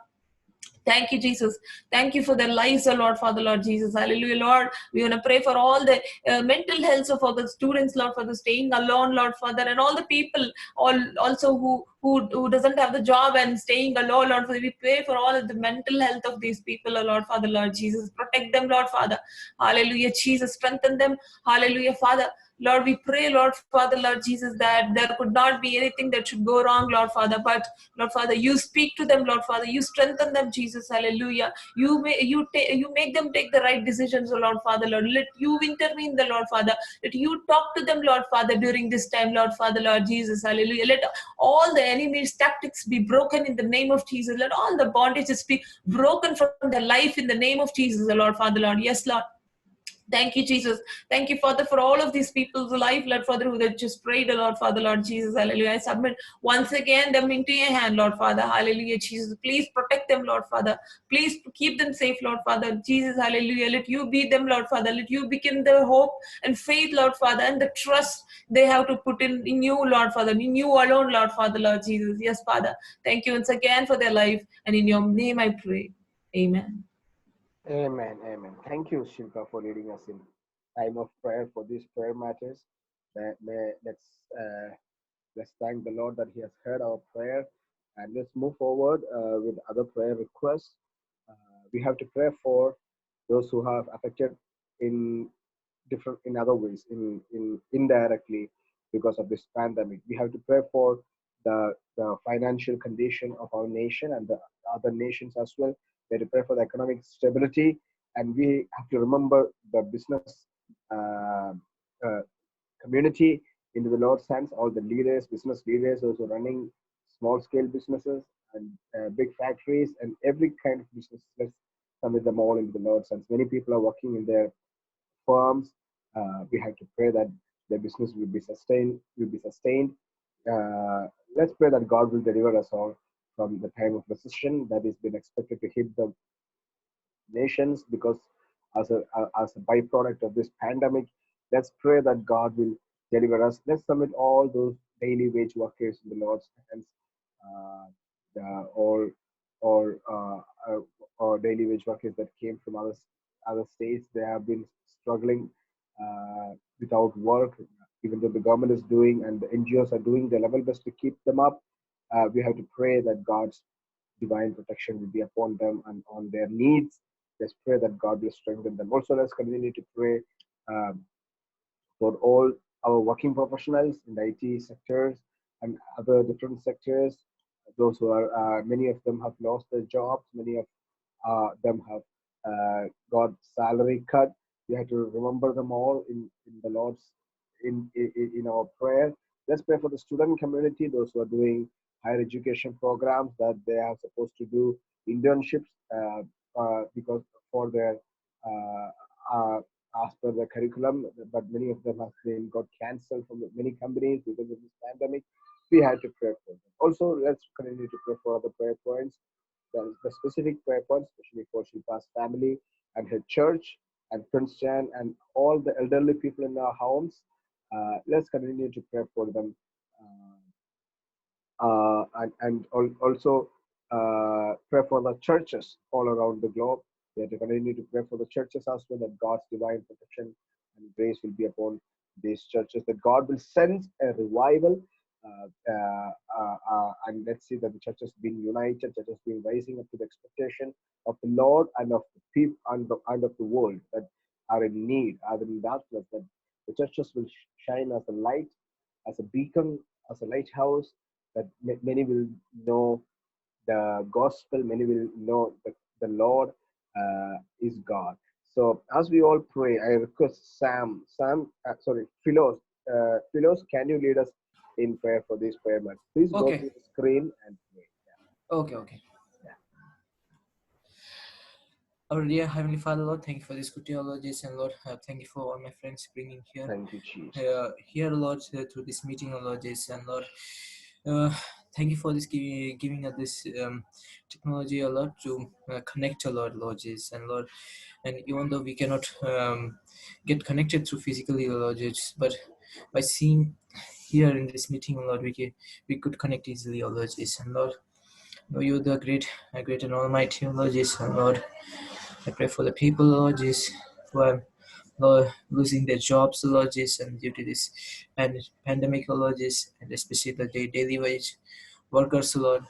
Thank you, Jesus. Thank you for their lives, oh Lord, Father, Lord Jesus. Hallelujah, Lord. We want to pray for all the mental health of all the students, Lord, for the staying alone, Lord, Father, and all the people, also who doesn't have the job and staying alone, Lord, Father. We pray for all of the mental health of these people, oh Lord, Father, Lord Jesus. Protect them, Lord, Father. Hallelujah, Jesus. Strengthen them. Hallelujah, Father. Lord, we pray, Lord Father, Lord Jesus, that there could not be anything that should go wrong, Lord Father, but Lord Father, you speak to them, Lord Father, you strengthen them, Jesus, hallelujah. You make them take the right decisions, oh Lord Father, Lord. Let you intervene, the Lord Father. Let you talk to them, Lord Father, during this time, Lord Father, Lord Jesus, hallelujah. Let all the enemy's tactics be broken in the name of Jesus. Let all the bondages be broken from their life in the name of Jesus, the Lord Father, Lord. Yes, Lord. Thank you, Jesus. Thank you, Father, for all of these people's life, Lord Father, who that just prayed, Lord Father, Lord Jesus, hallelujah. I submit once again them into your hand, Lord Father, hallelujah, Jesus. Please protect them, Lord Father. Please keep them safe, Lord Father, Jesus, hallelujah. Let you be them, Lord Father. Let you begin the hope and faith, Lord Father, and the trust they have to put in you, Lord Father, in you alone, Lord Father, Lord Jesus. Yes, Father. Thank you once again for their life, and in your name I pray. Amen. Amen. Amen. Thank you, Shilpa, for leading us in time of prayer for these prayer matters. Uh, let's thank the Lord that He has heard our prayer, and let's move forward with other prayer requests. We have to pray for those who have affected in in other ways, in indirectly because of this pandemic. We have to pray for the financial condition of our nation and the other nations as well. We have to pray for the economic stability, and we have to remember the business uh, uh, community into the Lord's hands. All the leaders, business leaders, those who are running small scale businesses and big factories and every kind of business. Let's commit them all into the Lord's hands. Many people are working in their firms. We have to pray that the business will be sustained. Uh, let's pray that God will deliver us all from the time of recession that has been expected to hit the nations because as a byproduct of this pandemic. Let's pray that God will deliver us. Let's submit all those daily wage workers in the Lord's hands, uh, the, or daily wage workers that came from other states. They have been struggling without work, even though the government is doing and the NGOs are doing their level best to keep them up. We have to pray that God's divine protection will be upon them and on their needs. Let's pray that God will strengthen them. Also, let's continue to pray um, for all our working professionals in the IT sectors and other different sectors. Those who are, many of them have lost their jobs. Many of them have got salary cut. We have to remember them all in the Lord's in our prayer. Let's pray for the student community, those who are doing higher education programs that they are supposed to do internships because for their uh, uh, as per the curriculum, but many of them have been got cancelled from many companies because of this pandemic. We had to pray for them. Also, let's continue to pray for other prayer points, the specific prayer points, especially for Shilpa's family and her church and Prince Jan and all the elderly people in our homes. Let's continue to pray for them. Also pray for the churches all around the globe. We have to continue to pray for the churches as well, that God's divine protection and grace will be upon these churches, that God will send a revival. And let's see that the churches being united, churches being rising up to the expectation of the Lord and of the people and of the world that are in need, are in darkness, that the churches will shine as a light, as a beacon, as a lighthouse, that many will know the gospel, many will know the Lord is God. So as we all pray, I request Philos, can you lead us in prayer for this prayer match? Please go to Okay. the screen and pray. Okay. Our dear Heavenly Father, Lord, thank you for this good day, Lord Jesus, and Lord, thank you for all my friends bringing here. Thank you, Jesus. Here, Lord, through this meeting, Lord Jesus, and Lord, thank you for this giving us this technology, Lord, to connect, Lord Jesus, and Lord, and even though we cannot get connected through physically, Lord Jesus, but by seeing here in this meeting, Lord, we could connect easily, Lord Jesus, and Lord, know you the great and almighty, Lord Jesus, and Lord, I pray for the people, Lord Jesus, who are, Lord, losing their jobs, Lord Jesus, and due to this pandemic, Lord Jesus, and especially the daily wage workers, Lord,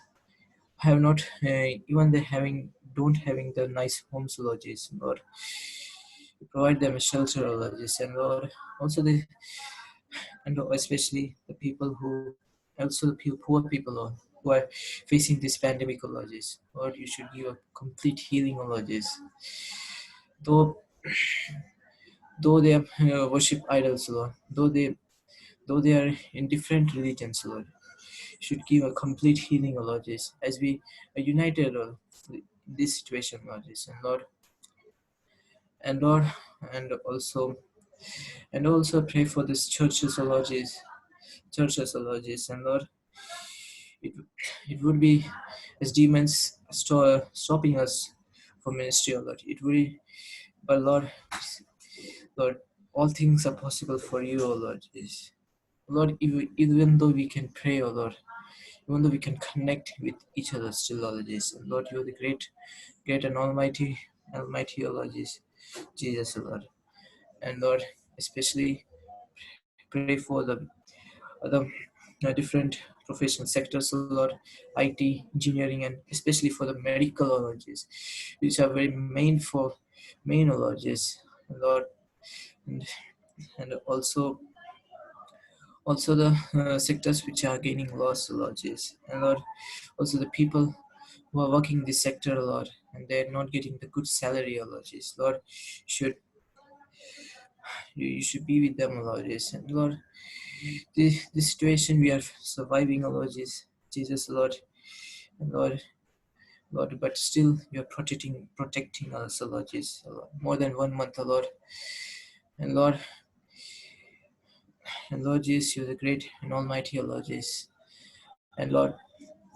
have not even they don't having the nice homes, Lord Jesus, Lord, provide them a shelter, Lord Jesus, and Lord, also and especially the people who, also the poor people who are facing this pandemic, O Lord Jesus. Lord, you should give a complete healing, O Lord Jesus. Though they worship idols, Lord, though they are in different religions, Lord, should give a complete healing, O Lord Jesus, as we are united, Lord, in this situation, Lord Jesus, and Lord, and also pray for this churches, O Lord Jesus, and Lord, it it would be as demons stopping us for ministry, O Lord. It would be, but Lord, all things are possible for you, O Lord Jesus. Lord, even though we can pray, O Lord, even though we can connect with each other still, O Lord Jesus. And Lord, you are the great and almighty, O Lord Jesus, O Lord. And Lord, especially pray for the other different professional sectors, O Lord, IT, engineering, and especially for the medical, O Lord Jesus, which are very main, O Lord Jesus. And Lord, and, and also the sectors which are gaining loss, Lord Jesus. And Lord, also the people who are working in this sector, Lord, and they're not getting the good salary, Lord Jesus. Lord, should you should be with them, Lord Jesus. And Lord, the situation we are surviving, Lord Jesus, Lord, and Lord, but still you are protecting us, Lord Jesus, Lord, more than 1 month, Lord. And Lord Jesus, you're the great and almighty, Lord Jesus. And Lord,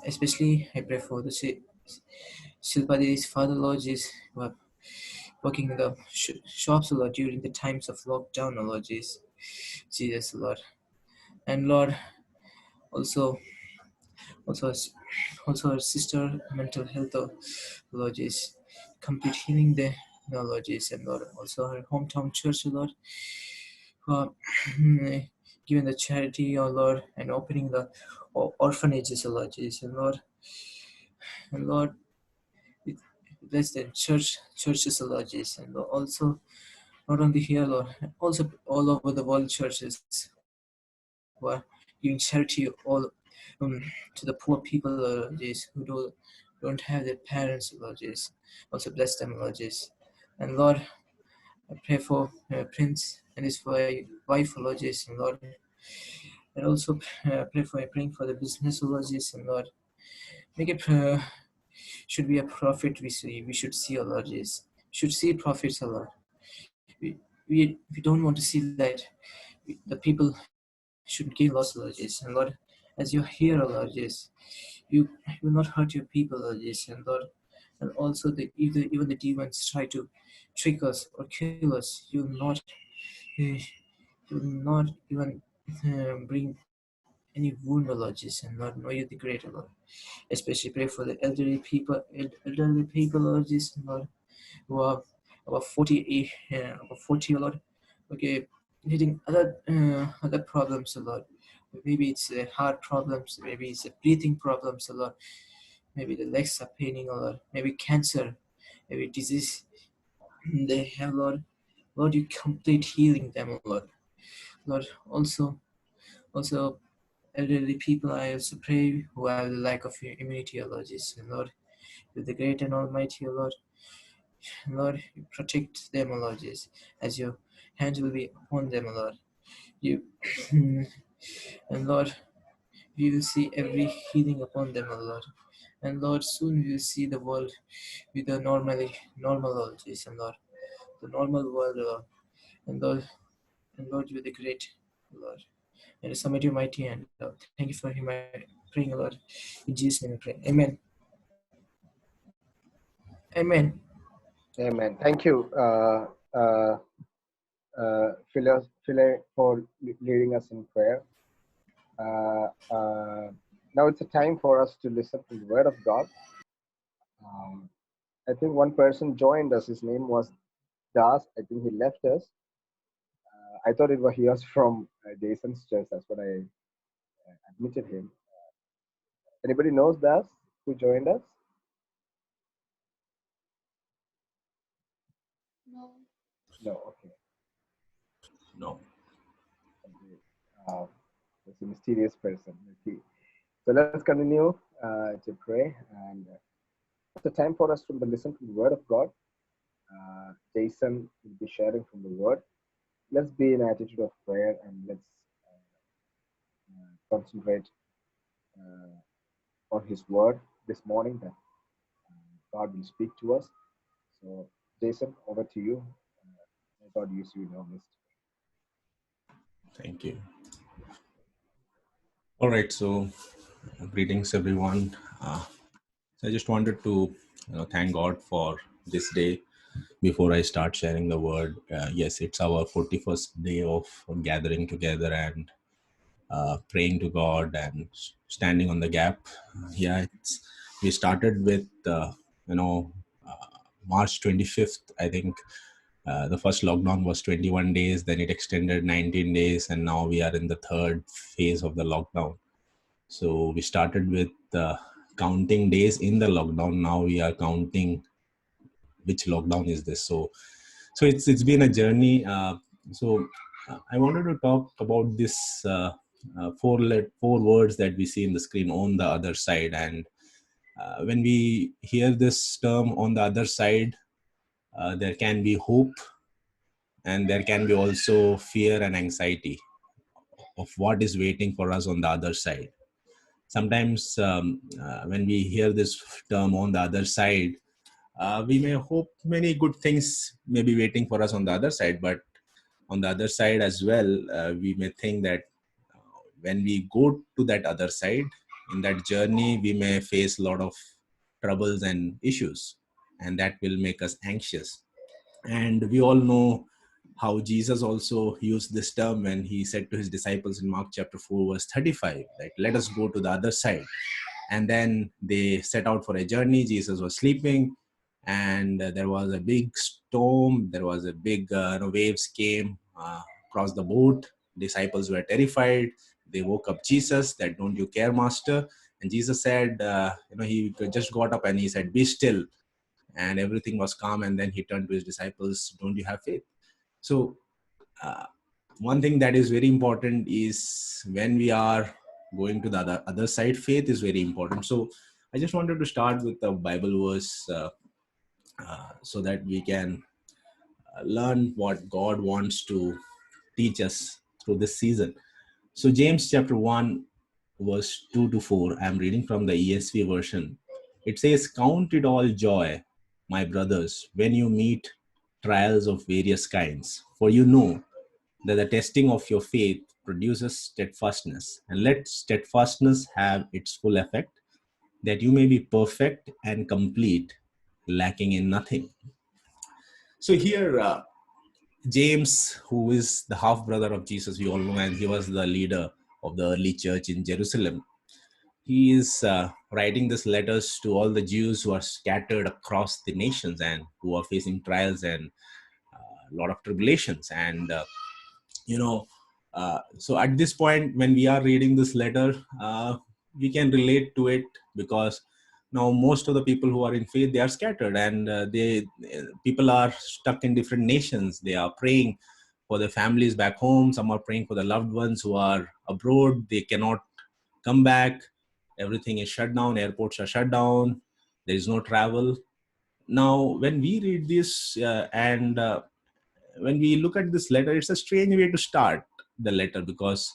especially I pray for the Silpadi's father, Lord Jesus, who are working in the shops, Lord, during the times of lockdown, Lord Jesus, Lord. And Lord, also, also, also her sister, mental health, Lord Jesus, complete healing there, Lord Jesus, and Lord, also her hometown church, Lord, who are giving the charity, oh Lord, and opening the orphanages, Lord Jesus, and Lord, bless the churches, Lord Jesus, and also not only here, Lord, also all over the world, churches who are giving charity all to the poor people, Lord Jesus, who don't have their parents, Lord Jesus. Also bless them, Lord Jesus. And Lord, I pray for Prince and his wife, Lord Jesus, and Lord, and also praying for the business, Lord Jesus, and Lord, make it should be a profit we should see, Lord Jesus. Should see profits, Lord. We don't want to see that the people should gain loss, Lord Jesus. And Lord, as you're here, Lord Jesus, you will not hurt your people, Lord Jesus. And Lord, and also even the demons try to trick us or kill us. You will not even bring any wound, Lord Jesus. And Lord, know you're the greater, Lord. Especially pray for the elderly people, Lord Jesus, and Lord, who are about 40, Lord. Okay, hitting other problems, Lord. Maybe it's heart problems, maybe it's breathing problems, Lord. Maybe the legs are paining, Lord. Maybe cancer, maybe disease they have, Lord. Lord, you complete healing them, Lord. Lord, also elderly people, I also pray who have the lack of immunity, Lord Jesus, and Lord, you're the great and almighty, Lord. Lord, you protect them, Lord Jesus, as your hands will be upon them, Lord. You and Lord, we will see every healing upon them, Lord. And Lord, soon we will see the world with the normal, Lord Jesus, and Lord, the normal world, Lord. And Lord, you are the great, Lord. And submit your mighty hand, Lord. Thank you for him praying, Lord. In Jesus' name we pray. Amen. Amen. Amen. Thank you, Philo, for leading us in prayer. Now it's a time for us to listen to the Word of God. I think one person joined us. His name was Das. I think he left us. I thought he was from Jason's church. That's what I admitted him. Anybody knows Das who joined us? No. No. Okay. No. Okay. Wow, it's a mysterious person. Okay. So let's continue to pray, and it's a time for us to listen to the Word of God. Jason will be sharing from the Word. Let's be in an attitude of prayer, and let's concentrate on His Word this morning, that God will speak to us. So, Jason, over to you. May God use you in our midst. Thank you. All right, so greetings everyone. So I just wanted to thank God for this day. Before I start sharing the word, yes, it's our 41st day of gathering together and praying to God and standing on the gap. We started with March 25th. I think the first lockdown was 21 days, then it extended 19 days, and now we are in the third phase of the lockdown. So we started with counting days in the lockdown. Now we are counting which lockdown is this. So it's been a journey. I wanted to talk about this four words that we see in the screen, on the other side. And when we hear this term, on the other side, there can be hope, and there can be also fear and anxiety of what is waiting for us on the other side. Sometimes when we hear this term, on the other side, we may hope many good things may be waiting for us on the other side, but on the other side as well, we may think that when we go to that other side, in that journey, we may face a lot of troubles and issues, and that will make us anxious. And we all know how Jesus also used this term when he said to his disciples in Mark chapter 4, verse 35, that let us go to the other side. And then they set out for a journey. Jesus was sleeping, and there was a big storm. There was a big waves came across the boat. Disciples were terrified. They woke up Jesus, that don't you care, master? And Jesus said, he just got up and he said, be still. And everything was calm. And then he turned to his disciples, don't you have faith? So one thing that is very important is when we are going to the other side, faith is very important. So I just wanted to start with the Bible verse so that we can learn what God wants to teach us through this season. So James chapter 1, verse 2 to 4, I'm reading from the ESV version. It says, count it all joy, my brothers, when you meet trials of various kinds, for you know that the testing of your faith produces steadfastness. And let steadfastness have its full effect, that you may be perfect and complete, lacking in nothing. So here, James, who is the half brother of Jesus, we all know, and he was the leader of the early church in Jerusalem. He is writing these letters to all the Jews who are scattered across the nations and who are facing trials and a lot of tribulations. And so at this point, when we are reading this letter, we can relate to it, because now most of the people who are in faith, they are scattered, and people are stuck in different nations. They are praying for their families back home. Some are praying for the loved ones who are abroad. They cannot come back. Everything is shut down. Airports are shut down. There is no travel. Now, when we read this and when we look at this letter, it's a strange way to start the letter, because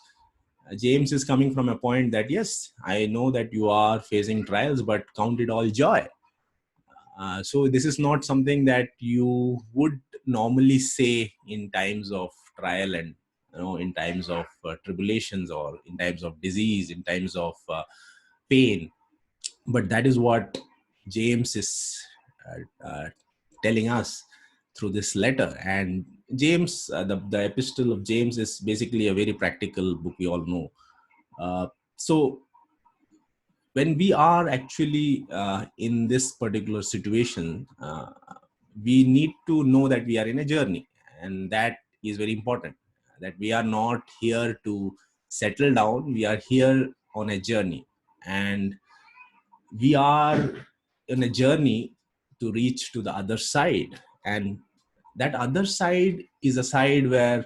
James is coming from a point that, yes, I know that you are facing trials, but count it all joy. So this is not something that you would normally say in times of trial and in times of tribulations, or in times of disease, in times of pain. But that is what James is telling us through this letter. And James, the epistle of James is basically a very practical book, we all know. So when we are actually in this particular situation, we need to know that we are in a journey, and that is very important, that we are not here to settle down. We are here on a journey, and we are in a journey to reach to the other side. And that other side is a side where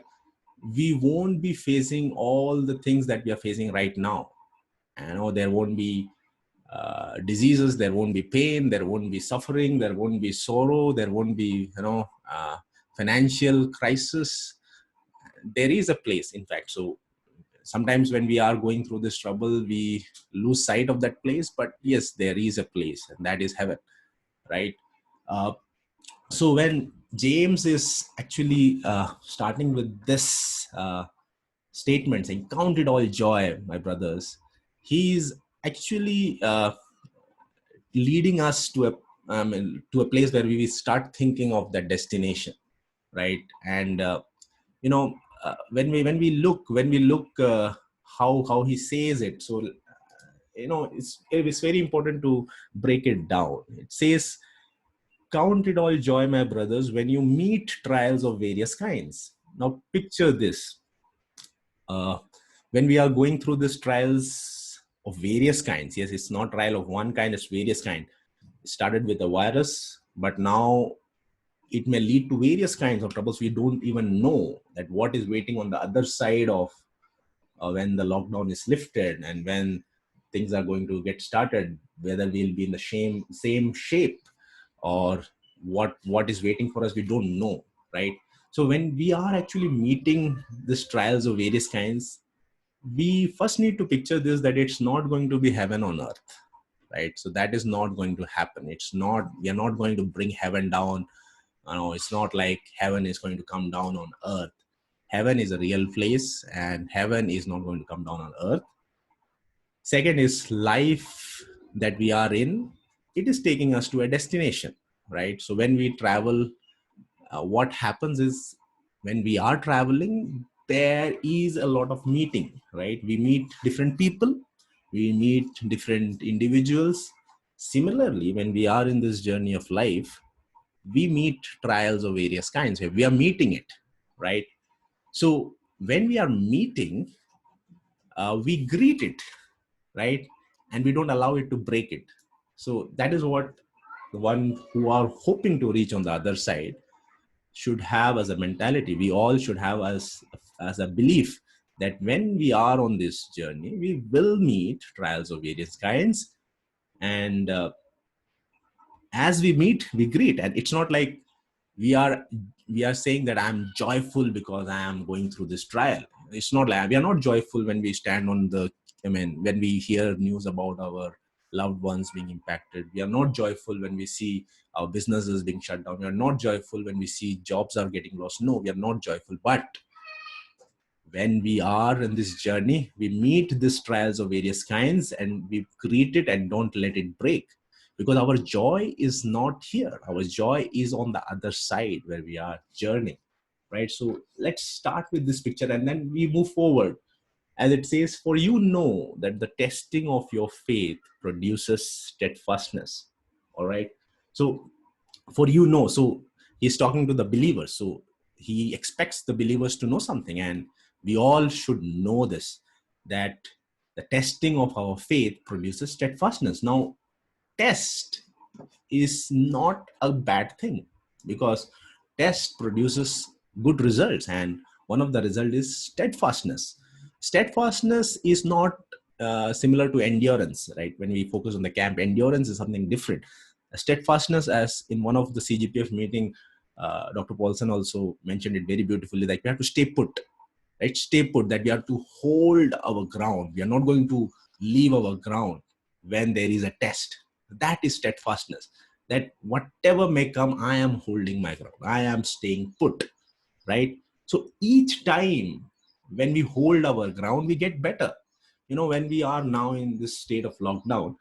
we won't be facing all the things that we are facing right now. There won't be diseases, there won't be pain, there won't be suffering, there won't be sorrow, there won't be financial crisis. There is a place, in fact. So sometimes when we are going through this trouble, we lose sight of that place. But yes, there is a place, and that is heaven, right? So when James is actually starting with this statement saying, "Count it all joy, my brothers," he's actually leading us to a place where we start thinking of that destination, right? And when we look how he says it, so it's very important to break it down. It says, "Count it all joy, my brothers, when you meet trials of various kinds." Now picture this. When we are going through these trials of various kinds, yes, it's not trial of one kind, it's various kind. It started with a virus, but now it may lead to various kinds of troubles. We don't even know that what is waiting on the other side of when the lockdown is lifted, and when things are going to get started, whether we'll be in the same shape, or what is waiting for us, we don't know, right? So when we are actually meeting these trials of various kinds, we first need to picture this, that it's not going to be heaven on earth, right? So that is not going to happen. We are not going to bring heaven down. It's not like heaven is going to come down on earth. Heaven is a real place, and heaven is not going to come down on earth. Second is, life that we are in, it is taking us to a destination, right? So when we travel, what happens is, when we are traveling, there is a lot of meeting, right? We meet different people, we meet different individuals. Similarly, when we are in this journey of life, we meet trials of various kinds. We are meeting it, right? So when we are meeting, we greet it, right? And we don't allow it to break it. So that is what the one who are hoping to reach on the other side should have as a mentality. We all should have as a belief that when we are on this journey, we will meet trials of various kinds. And as we meet, we greet. And it's not like we are saying that I'm joyful because I am going through this trial. It's not like we are not joyful when we stand on the, when we hear news about our loved ones being impacted. We are not joyful when we see our businesses being shut down. We are not joyful when we see jobs are getting lost. No, we are not joyful. But when we are in this journey, we meet these trials of various kinds, and we greet it and don't let it break. Because our joy is not here. Our joy is on the other side where we are journeying, right? So let's start with this picture, and then we move forward. As it says, "For you know that the testing of your faith produces steadfastness." All right. So for you know, so he's talking to the believers. So he expects the believers to know something, and we all should know this, that the testing of our faith produces steadfastness. Now, test is not a bad thing, because test produces good results, and one of the result is steadfastness. Steadfastness is not similar to endurance, right? When we focus on the camp, endurance is something different. Steadfastness, as in one of the CGPF meeting, Dr. Paulson also mentioned it very beautifully, that we have to stay put, right? Stay put, that we have to hold our ground. We are not going to leave our ground when there is a test. That is steadfastness, that whatever may come, I am holding my ground. I am staying put, right? So each time when we hold our ground, we get better. When we are now in this state of lockdown,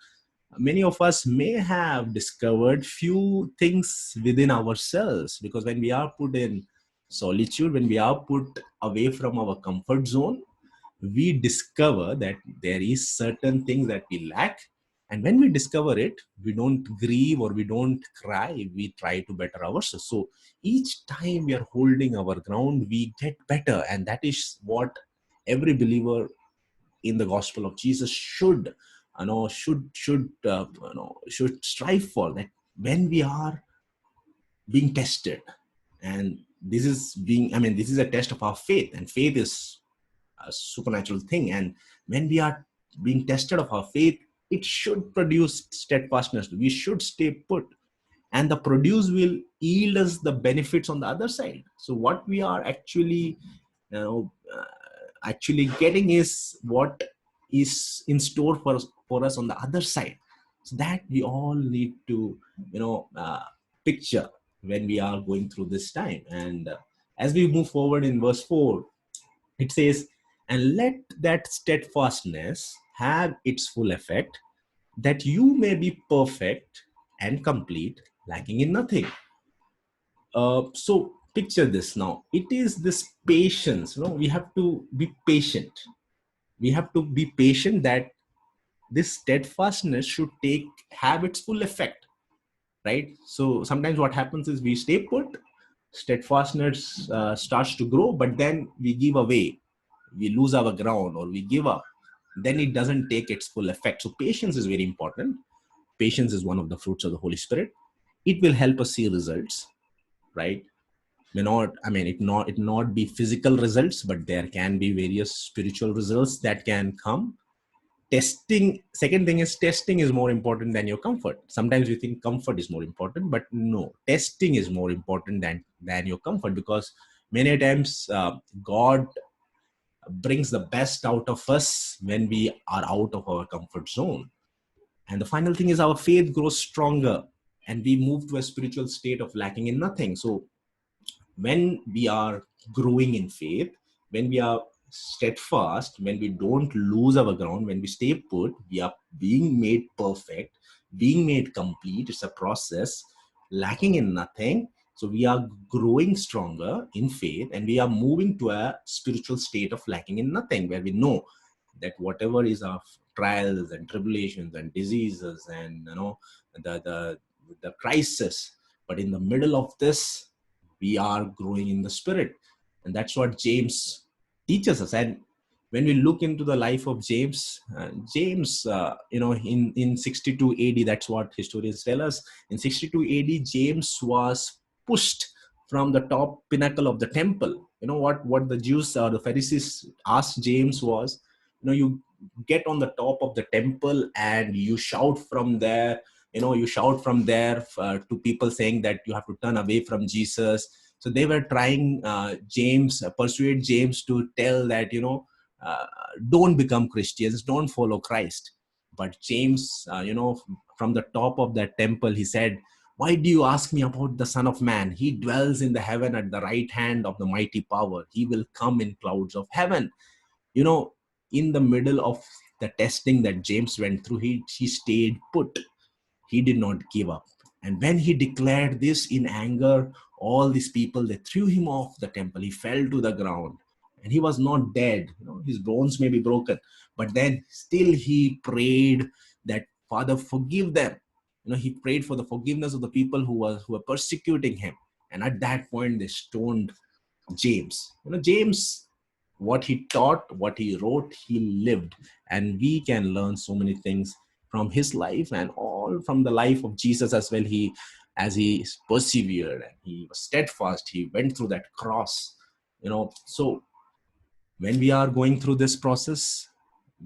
many of us may have discovered few things within ourselves, because when we are put in solitude, when we are put away from our comfort zone, we discover that there is certain things that we lack. And when we discover it, we don't grieve or we don't cry, we try to better ourselves. So each time we are holding our ground, we get better. And that is what every believer in the gospel of Jesus should strive for, that when we are being tested, and this is this is a test of our faith, and faith is a supernatural thing. And when we are being tested of our faith, it should produce steadfastness. We should stay put, and the produce will yield us the benefits on the other side. So what we are actually, actually getting is what is in store for us on the other side. So that we all need to, picture when we are going through this time. And as we move forward in verse 4, it says, and let that steadfastness have its full effect, that you may be perfect and complete, lacking in nothing. So picture this now. It is this patience. We have to be patient. We have to be patient that this steadfastness should have its full effect, right? So sometimes what happens is we stay put, steadfastness starts to grow, but then we give away, we lose our ground, or we give up. Then it doesn't take its full effect. So patience is very important. Patience is one of the fruits of the Holy Spirit. It will help us see results, right? It not be physical results, but there can be various spiritual results that can come. Second thing is, testing is more important than your comfort. Sometimes we think comfort is more important, but no, testing is more important than your comfort, because many times God brings the best out of us when we are out of our comfort zone. And the final thing is, our faith grows stronger and we move to a spiritual state of lacking in nothing. So when we are growing in faith, when we are steadfast, when we don't lose our ground, when we stay put, we are being made perfect, being made complete. It's a process, lacking in nothing. So we are growing stronger in faith, and we are moving to a spiritual state of lacking in nothing, where we know that whatever is our trials and tribulations and diseases and the crisis, but in the middle of this, we are growing in the Spirit. And that's what James teaches us. And when we look into the life of James, in 62 AD, that's what historians tell us. In 62 AD, James was pushed from the top pinnacle of the temple. What the Jews or the Pharisees asked James was, you get on the top of the temple and you shout from there. To people, saying that you have to turn away from Jesus. So they were trying persuade James to tell that, don't become Christians, don't follow Christ. But James, from the top of that temple, he said, why do you ask me about the Son of Man? He dwells in the heaven at the right hand of the mighty power. He will come in clouds of heaven. In the middle of the testing that James went through, he stayed put. He did not give up. And when he declared this in anger, all these people, they threw him off the temple. He fell to the ground, and he was not dead. His bones may be broken, but then still he prayed that, Father, forgive them. He prayed for the forgiveness of the people who were persecuting him. And at that point, they stoned James. James, what he taught, what he wrote, he lived. And we can learn so many things from his life, and all from the life of Jesus as well. As he persevered and he was steadfast, he went through that cross. So when we are going through this process,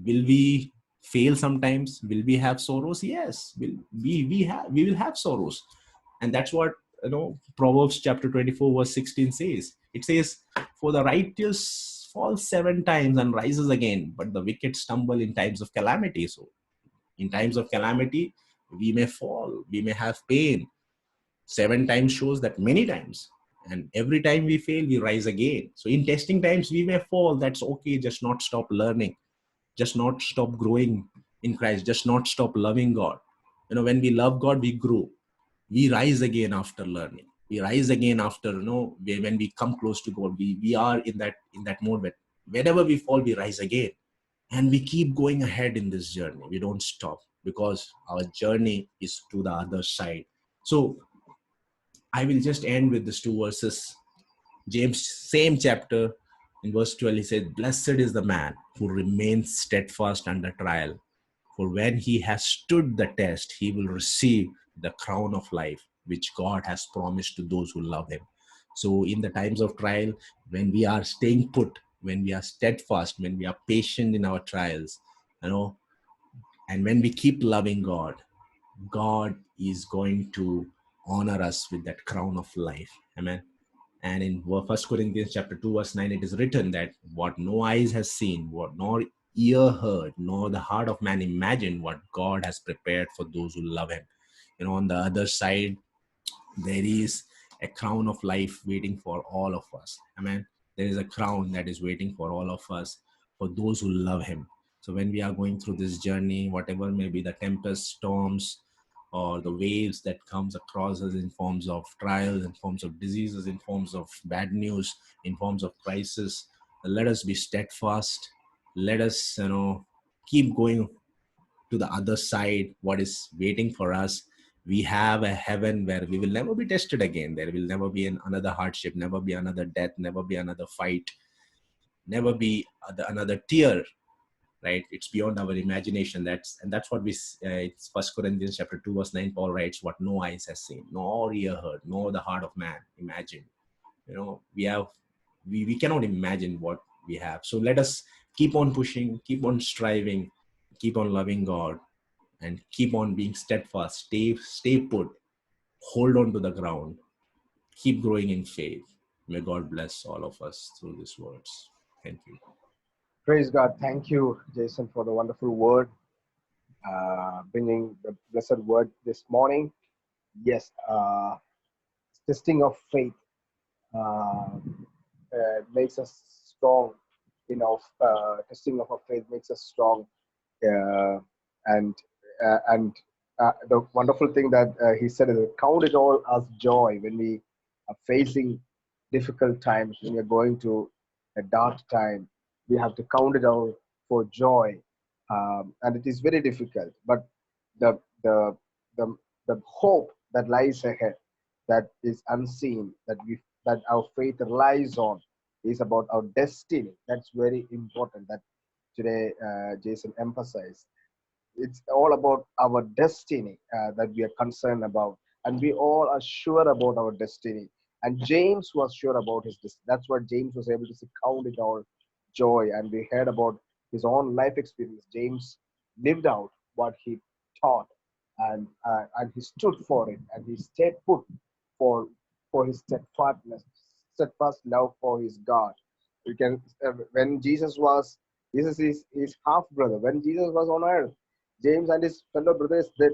will we fail sometimes? Will we have sorrows? Yes, we will have sorrows. And that's what Proverbs chapter 24 verse 16 says. It says, for the righteous falls 7 times and rises again, but the wicked stumble in times of calamity. So in times of calamity, we may fall, we may have pain. 7 times shows that many times. And every time we fail, we rise again. So in testing times, we may fall. That's okay. Just not stop learning. Just not stop growing in Christ. Just not stop loving God. When we love God, we grow. We rise again after learning. We rise again after, when we come close to God. We are in that mode where whenever we fall, we rise again. And we keep going ahead in this journey. We don't stop, because our journey is to the other side. So I will just end with these 2 verses. James, same chapter, in verse 12, he said, blessed is the man who remains steadfast under trial. For when he has stood the test, he will receive the crown of life, which God has promised to those who love him. So in the times of trial, when we are staying put, when we are steadfast, when we are patient in our trials, and when we keep loving God, God is going to honor us with that crown of life. Amen. And in 1 Corinthians chapter 2, verse 9, it is written that what no eyes has seen, what nor ear heard, nor the heart of man imagined, what God has prepared for those who love him. On the other side, there is a crown of life waiting for all of us. Amen. There is a crown that is waiting for all of us, for those who love him. So when we are going through this journey, whatever may be the tempest, storms, or the waves that comes across us in forms of trials, in forms of diseases, in forms of bad news, in forms of crisis, let us be steadfast. Let us keep going to the other side. What is waiting for us? We have a heaven where we will never be tested again. There will never be another hardship, never be another death, never be another fight, never be another tear. Right? It's beyond our imagination. That's what it's 1 Corinthians chapter 2, verse 9. Paul writes, what no eyes has seen, nor ear heard, nor the heart of man imagined. We cannot imagine what we have. So let us keep on pushing, keep on striving, keep on loving God, and keep on being steadfast. Stay put, hold on to the ground, keep growing in faith. May God bless all of us through these words. Thank you. Praise God. Thank you, Jason, for the wonderful word, bringing the blessed word this morning. Yes, testing of faith makes us strong. Testing of our faith makes us strong. Uh, and the wonderful thing that he said is, count it all as joy when we are facing difficult times, when we are going to a dark time. We have to count it all for joy, and it is very difficult. But the the the the hope that lies ahead, that is unseen, that our faith relies on, is about our destiny. That's very important. That today Jason emphasized. It's all about our destiny that we are concerned about, and we all are sure about our destiny. And James was sure about his destiny. That's what James was able to say, count it all joy. And we heard about his own life experience. James lived out what he taught, and he stood for it, and he stayed put for his steadfast love for his God. You can when Jesus is his half brother. When Jesus was on earth, James and his fellow brothers, they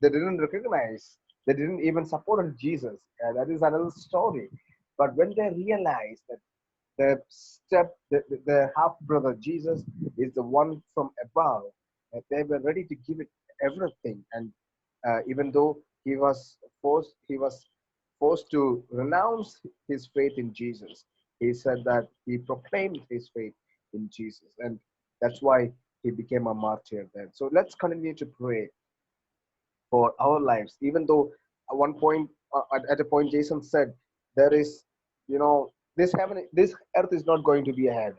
didn't recognize, they didn't even support Jesus. That is another story. But when they realized that the half brother Jesus is the one from above, that they were ready to give it everything. And even though he was forced to renounce his faith in Jesus, he said that he proclaimed his faith in Jesus, and that's why he became a martyr then. So let's continue to pray for our lives, even though at one point, at a point, Jason said, there is, this earth is not going to be a heaven.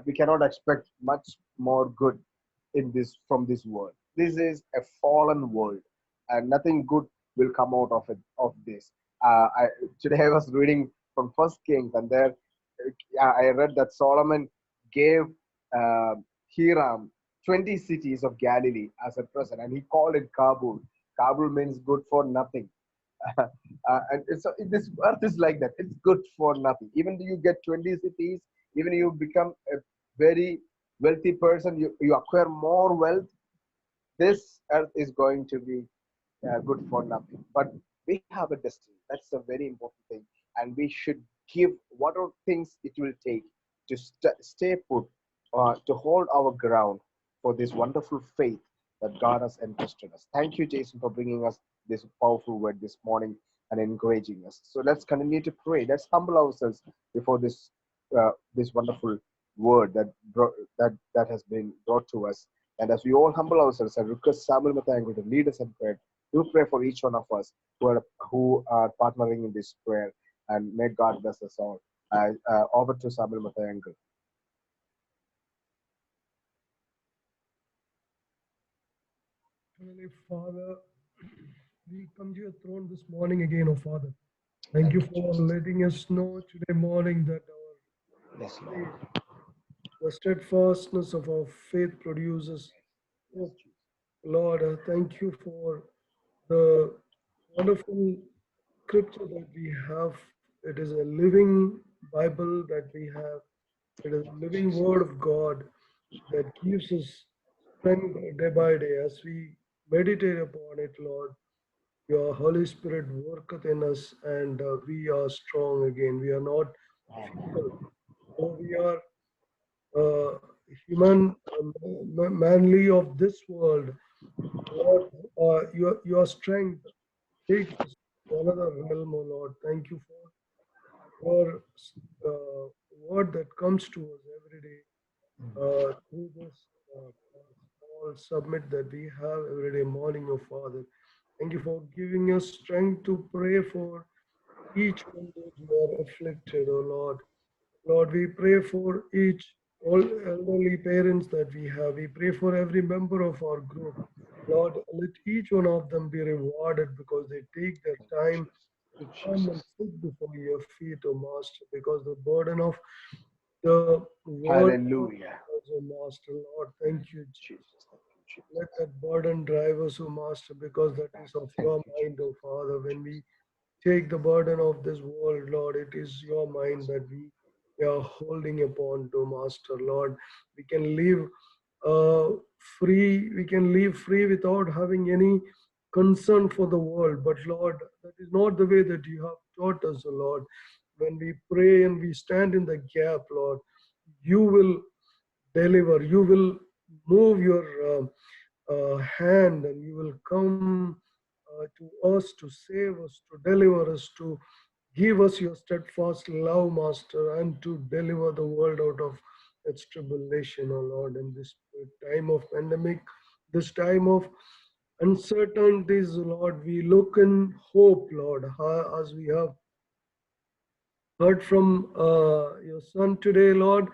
We cannot expect much more good from this world. This is a fallen world, and nothing good will come out of it, of this. Today I was reading from First Kings, and there I read that Solomon gave uh, Hiram 20 cities of Galilee as a present, and he called it Kabul. Kabul means good for nothing. So this earth is like that. It's good for nothing. Even though you get 20 cities, even you become a very wealthy person, you acquire more wealth, this earth is going to be good for nothing. But we have a destiny. That's a very important thing. And we should give whatever things it will take to stay put, to hold our ground for this wonderful faith that God has entrusted us. Thank you, Jason, for bringing us this powerful word this morning and encouraging us. So let's continue to pray. Let's humble ourselves before this wonderful word that has been brought to us. And as we all humble ourselves, I request Samuel Mathayangu to lead us in prayer. Do pray for each one of us who are partnering in this prayer, and may God bless us all. Over to Samuel Mathayangu. Heavenly Father, we come to your throne this morning again, oh Father. Thank you Thank you, for Jesus. letting us know today morning that Yes, our Lord. faith, the steadfastness of our faith produces Yes, hope. Jesus. Lord, I thank you for the wonderful scripture that we have. It is a living Bible that we have. It is a living Jesus. word of God that gives us strength day by day as we meditate upon it, Lord. Your Holy Spirit worketh in us, and we are strong again. We are not feeble. Though we are human, manly of this world, Lord, your strength takes us to another realm, O Lord. Thank you for your word that comes to us every day through this small submit that we have every day morning, O Father. Thank you for giving us strength to pray for each one those who are afflicted, O Lord. Lord, we pray for each all elderly parents that we have. We pray for every member of our group. Lord, let each one of them be rewarded because they take their time to come and Jesus. sit before your feet, O Master, because the burden of the word of Hallelujah. O Master. Lord, thank you, Jesus. Jesus. Thank you, Jesus. Let that burden drive us, O Master, because that is of Thank your you, mind, O Jesus. Father. When we take the burden of this world, Lord, it is your mind that we are holding upon to, Master. Lord, we can live uh, free. We can live free without having any concern for the world. But Lord, that is not the way that you have taught us, O Lord. When we pray and we stand in the gap, Lord, you will deliver. You will move your hand and you will come to us to save us, to deliver us, to give us your steadfast love, Master, and to deliver the world out of its tribulation, O Lord, in this time of pandemic, this time of uncertainties, Lord. We look in hope, Lord, as we have heard from your son today, Lord,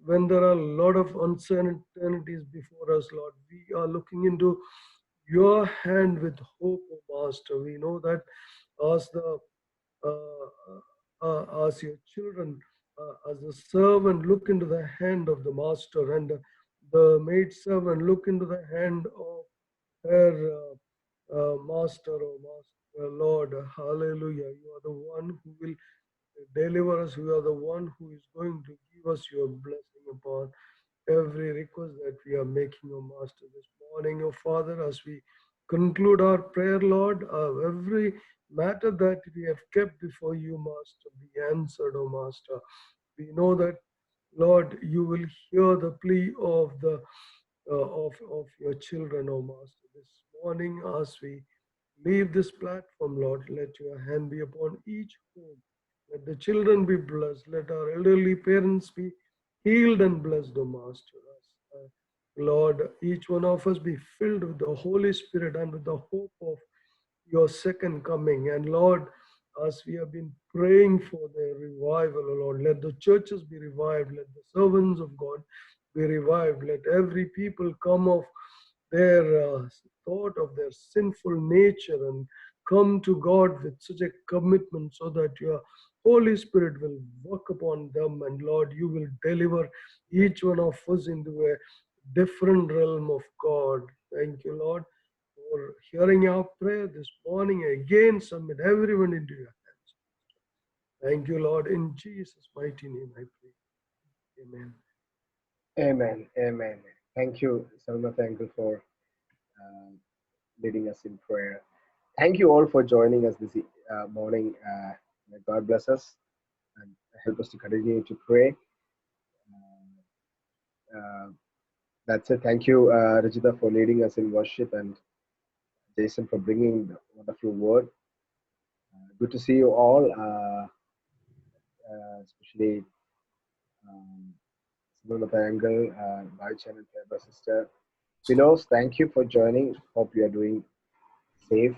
when there are a lot of uncertainties before us, Lord. We are looking into your hand with hope, O Master. We know that as the as your children, as the servant look into the hand of the master, and the maid servant look into the hand of her master, or master, Lord. Hallelujah. You are the one who will deliver us. You are the one who is going to give us your blessing upon every request that we are making, O Master, this morning, O Father, as we conclude our prayer, Lord, every matter that we have kept before you, Master, be answered, O Master. We know that, Lord, you will hear the plea of the of your children, O Master. This morning, as we leave this platform, Lord, let your hand be upon each home. Let the children be blessed. Let our elderly parents be healed and blessed, O Master. Lord, each one of us be filled with the Holy Spirit and with the hope of your second coming. And Lord, as we have been praying for the revival, O Lord, let the churches be revived, let the servants of God be revived, let every people come of their thought of their sinful nature and come to God with such a commitment so that your Holy Spirit will work upon them, and Lord, you will deliver each one of us into a different realm of God. Thank you, Lord, for hearing our prayer this morning. Again, submit everyone into your hands. Thank you, Lord. In Jesus' mighty name I pray. Amen. Amen. Amen. Thank you, Salma Uncle, for uh, leading us in prayer. Thank you all for joining us this morning. May God bless us and help us to continue to pray. Uh, that's it. Thank you, Rajita, for leading us in worship, and Jason for bringing the wonderful word. Good to see you all, especially Samantha Angle, Bhaichan and Faber sister. Filos, thank you for joining. Hope you are doing safe.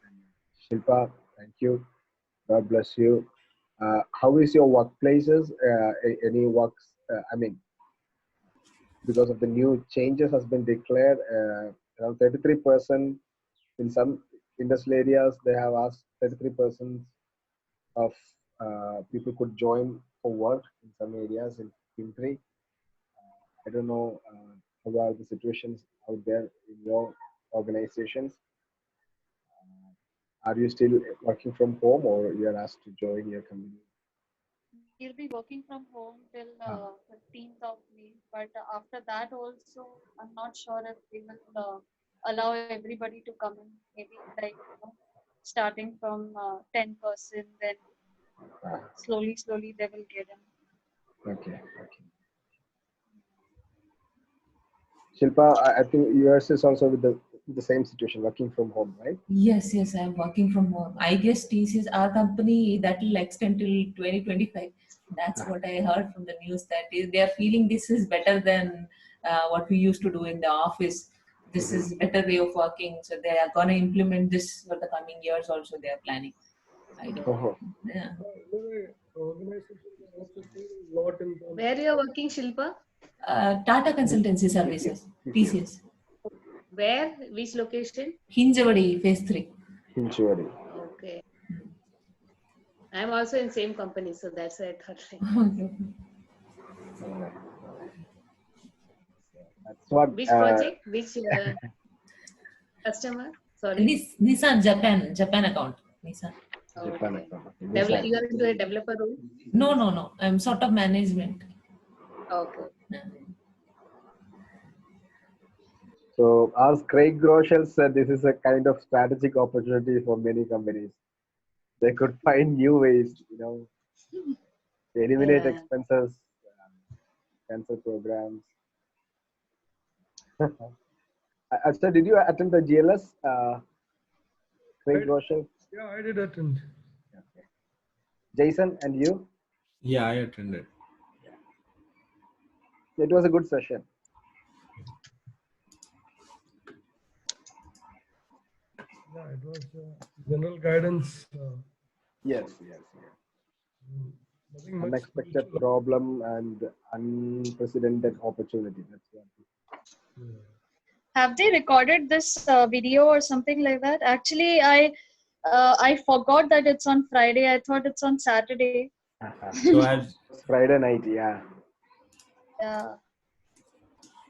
And Shilpa, thank you. God bless you. How is your workplaces? Any works? I mean, because of the new changes has been declared, around 33% in some industrial areas they have asked 33% of people could join for work in some areas in Pimpri. I don't know how are the situations out there in your organizations. Are you still working from home, or you are asked to join your company? We'll be working from home till 15th of May, but after that also, I'm not sure if they will allow everybody to come in. Maybe like starting from 10%, then slowly they will get in. Okay. Shilpa, I think yours is also with the same situation, working from home, right? Yes, I'm working from home. I guess TCS, our company, that will extend till 2025. That's what I heard from the news, that they are feeling this is better than what we used to do in the office. This is better way of working. So they are going to implement this for the coming years also, they are planning. I don't know. Yeah. Organizations are also saving a lot in terms Where you are working, Shilpa? Tata Consultancy Services, TCS. Where? Which location? Hinjavadi, phase 3. Hinjavadi. Okay. I'm also in same company, so that's why I thought. That's what. Which project? Which customer? Sorry. Nissan Japan account. Nissan. Japan Okay. account. You are into a developer role? No. I'm sort of management. Okay. So as Craig Groeschel said, this is a kind of strategic opportunity for many companies. They could find new ways, to eliminate expenses, cancel programs. So did you attend the GLS, Craig Groeschel? Yeah, I did attend. Okay. Jason, and you? Yeah, I attended. It was a good session. Yeah, it was general guidance. Yes. Nothing much Unexpected spiritual. problem and unprecedented opportunity. That's what. Have they recorded this video or something like that? Actually, I forgot that it's on Friday. I thought it's on Saturday. So It's Friday night, yeah.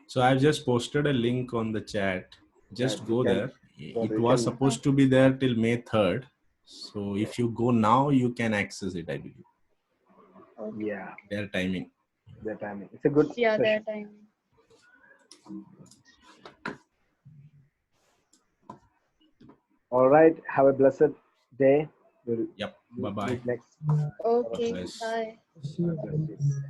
So I've just posted a link on the chat. Just Right, go you can- there. so It you was can- supposed to be there till May 3rd. So if you go now, you can access it, I believe. Yeah, Their timing. It's a good Yeah, session. their time. All right. Have a blessed day. Yep. Bye-bye. Meet next. Okay. Yes. Bye. See you. God bless you.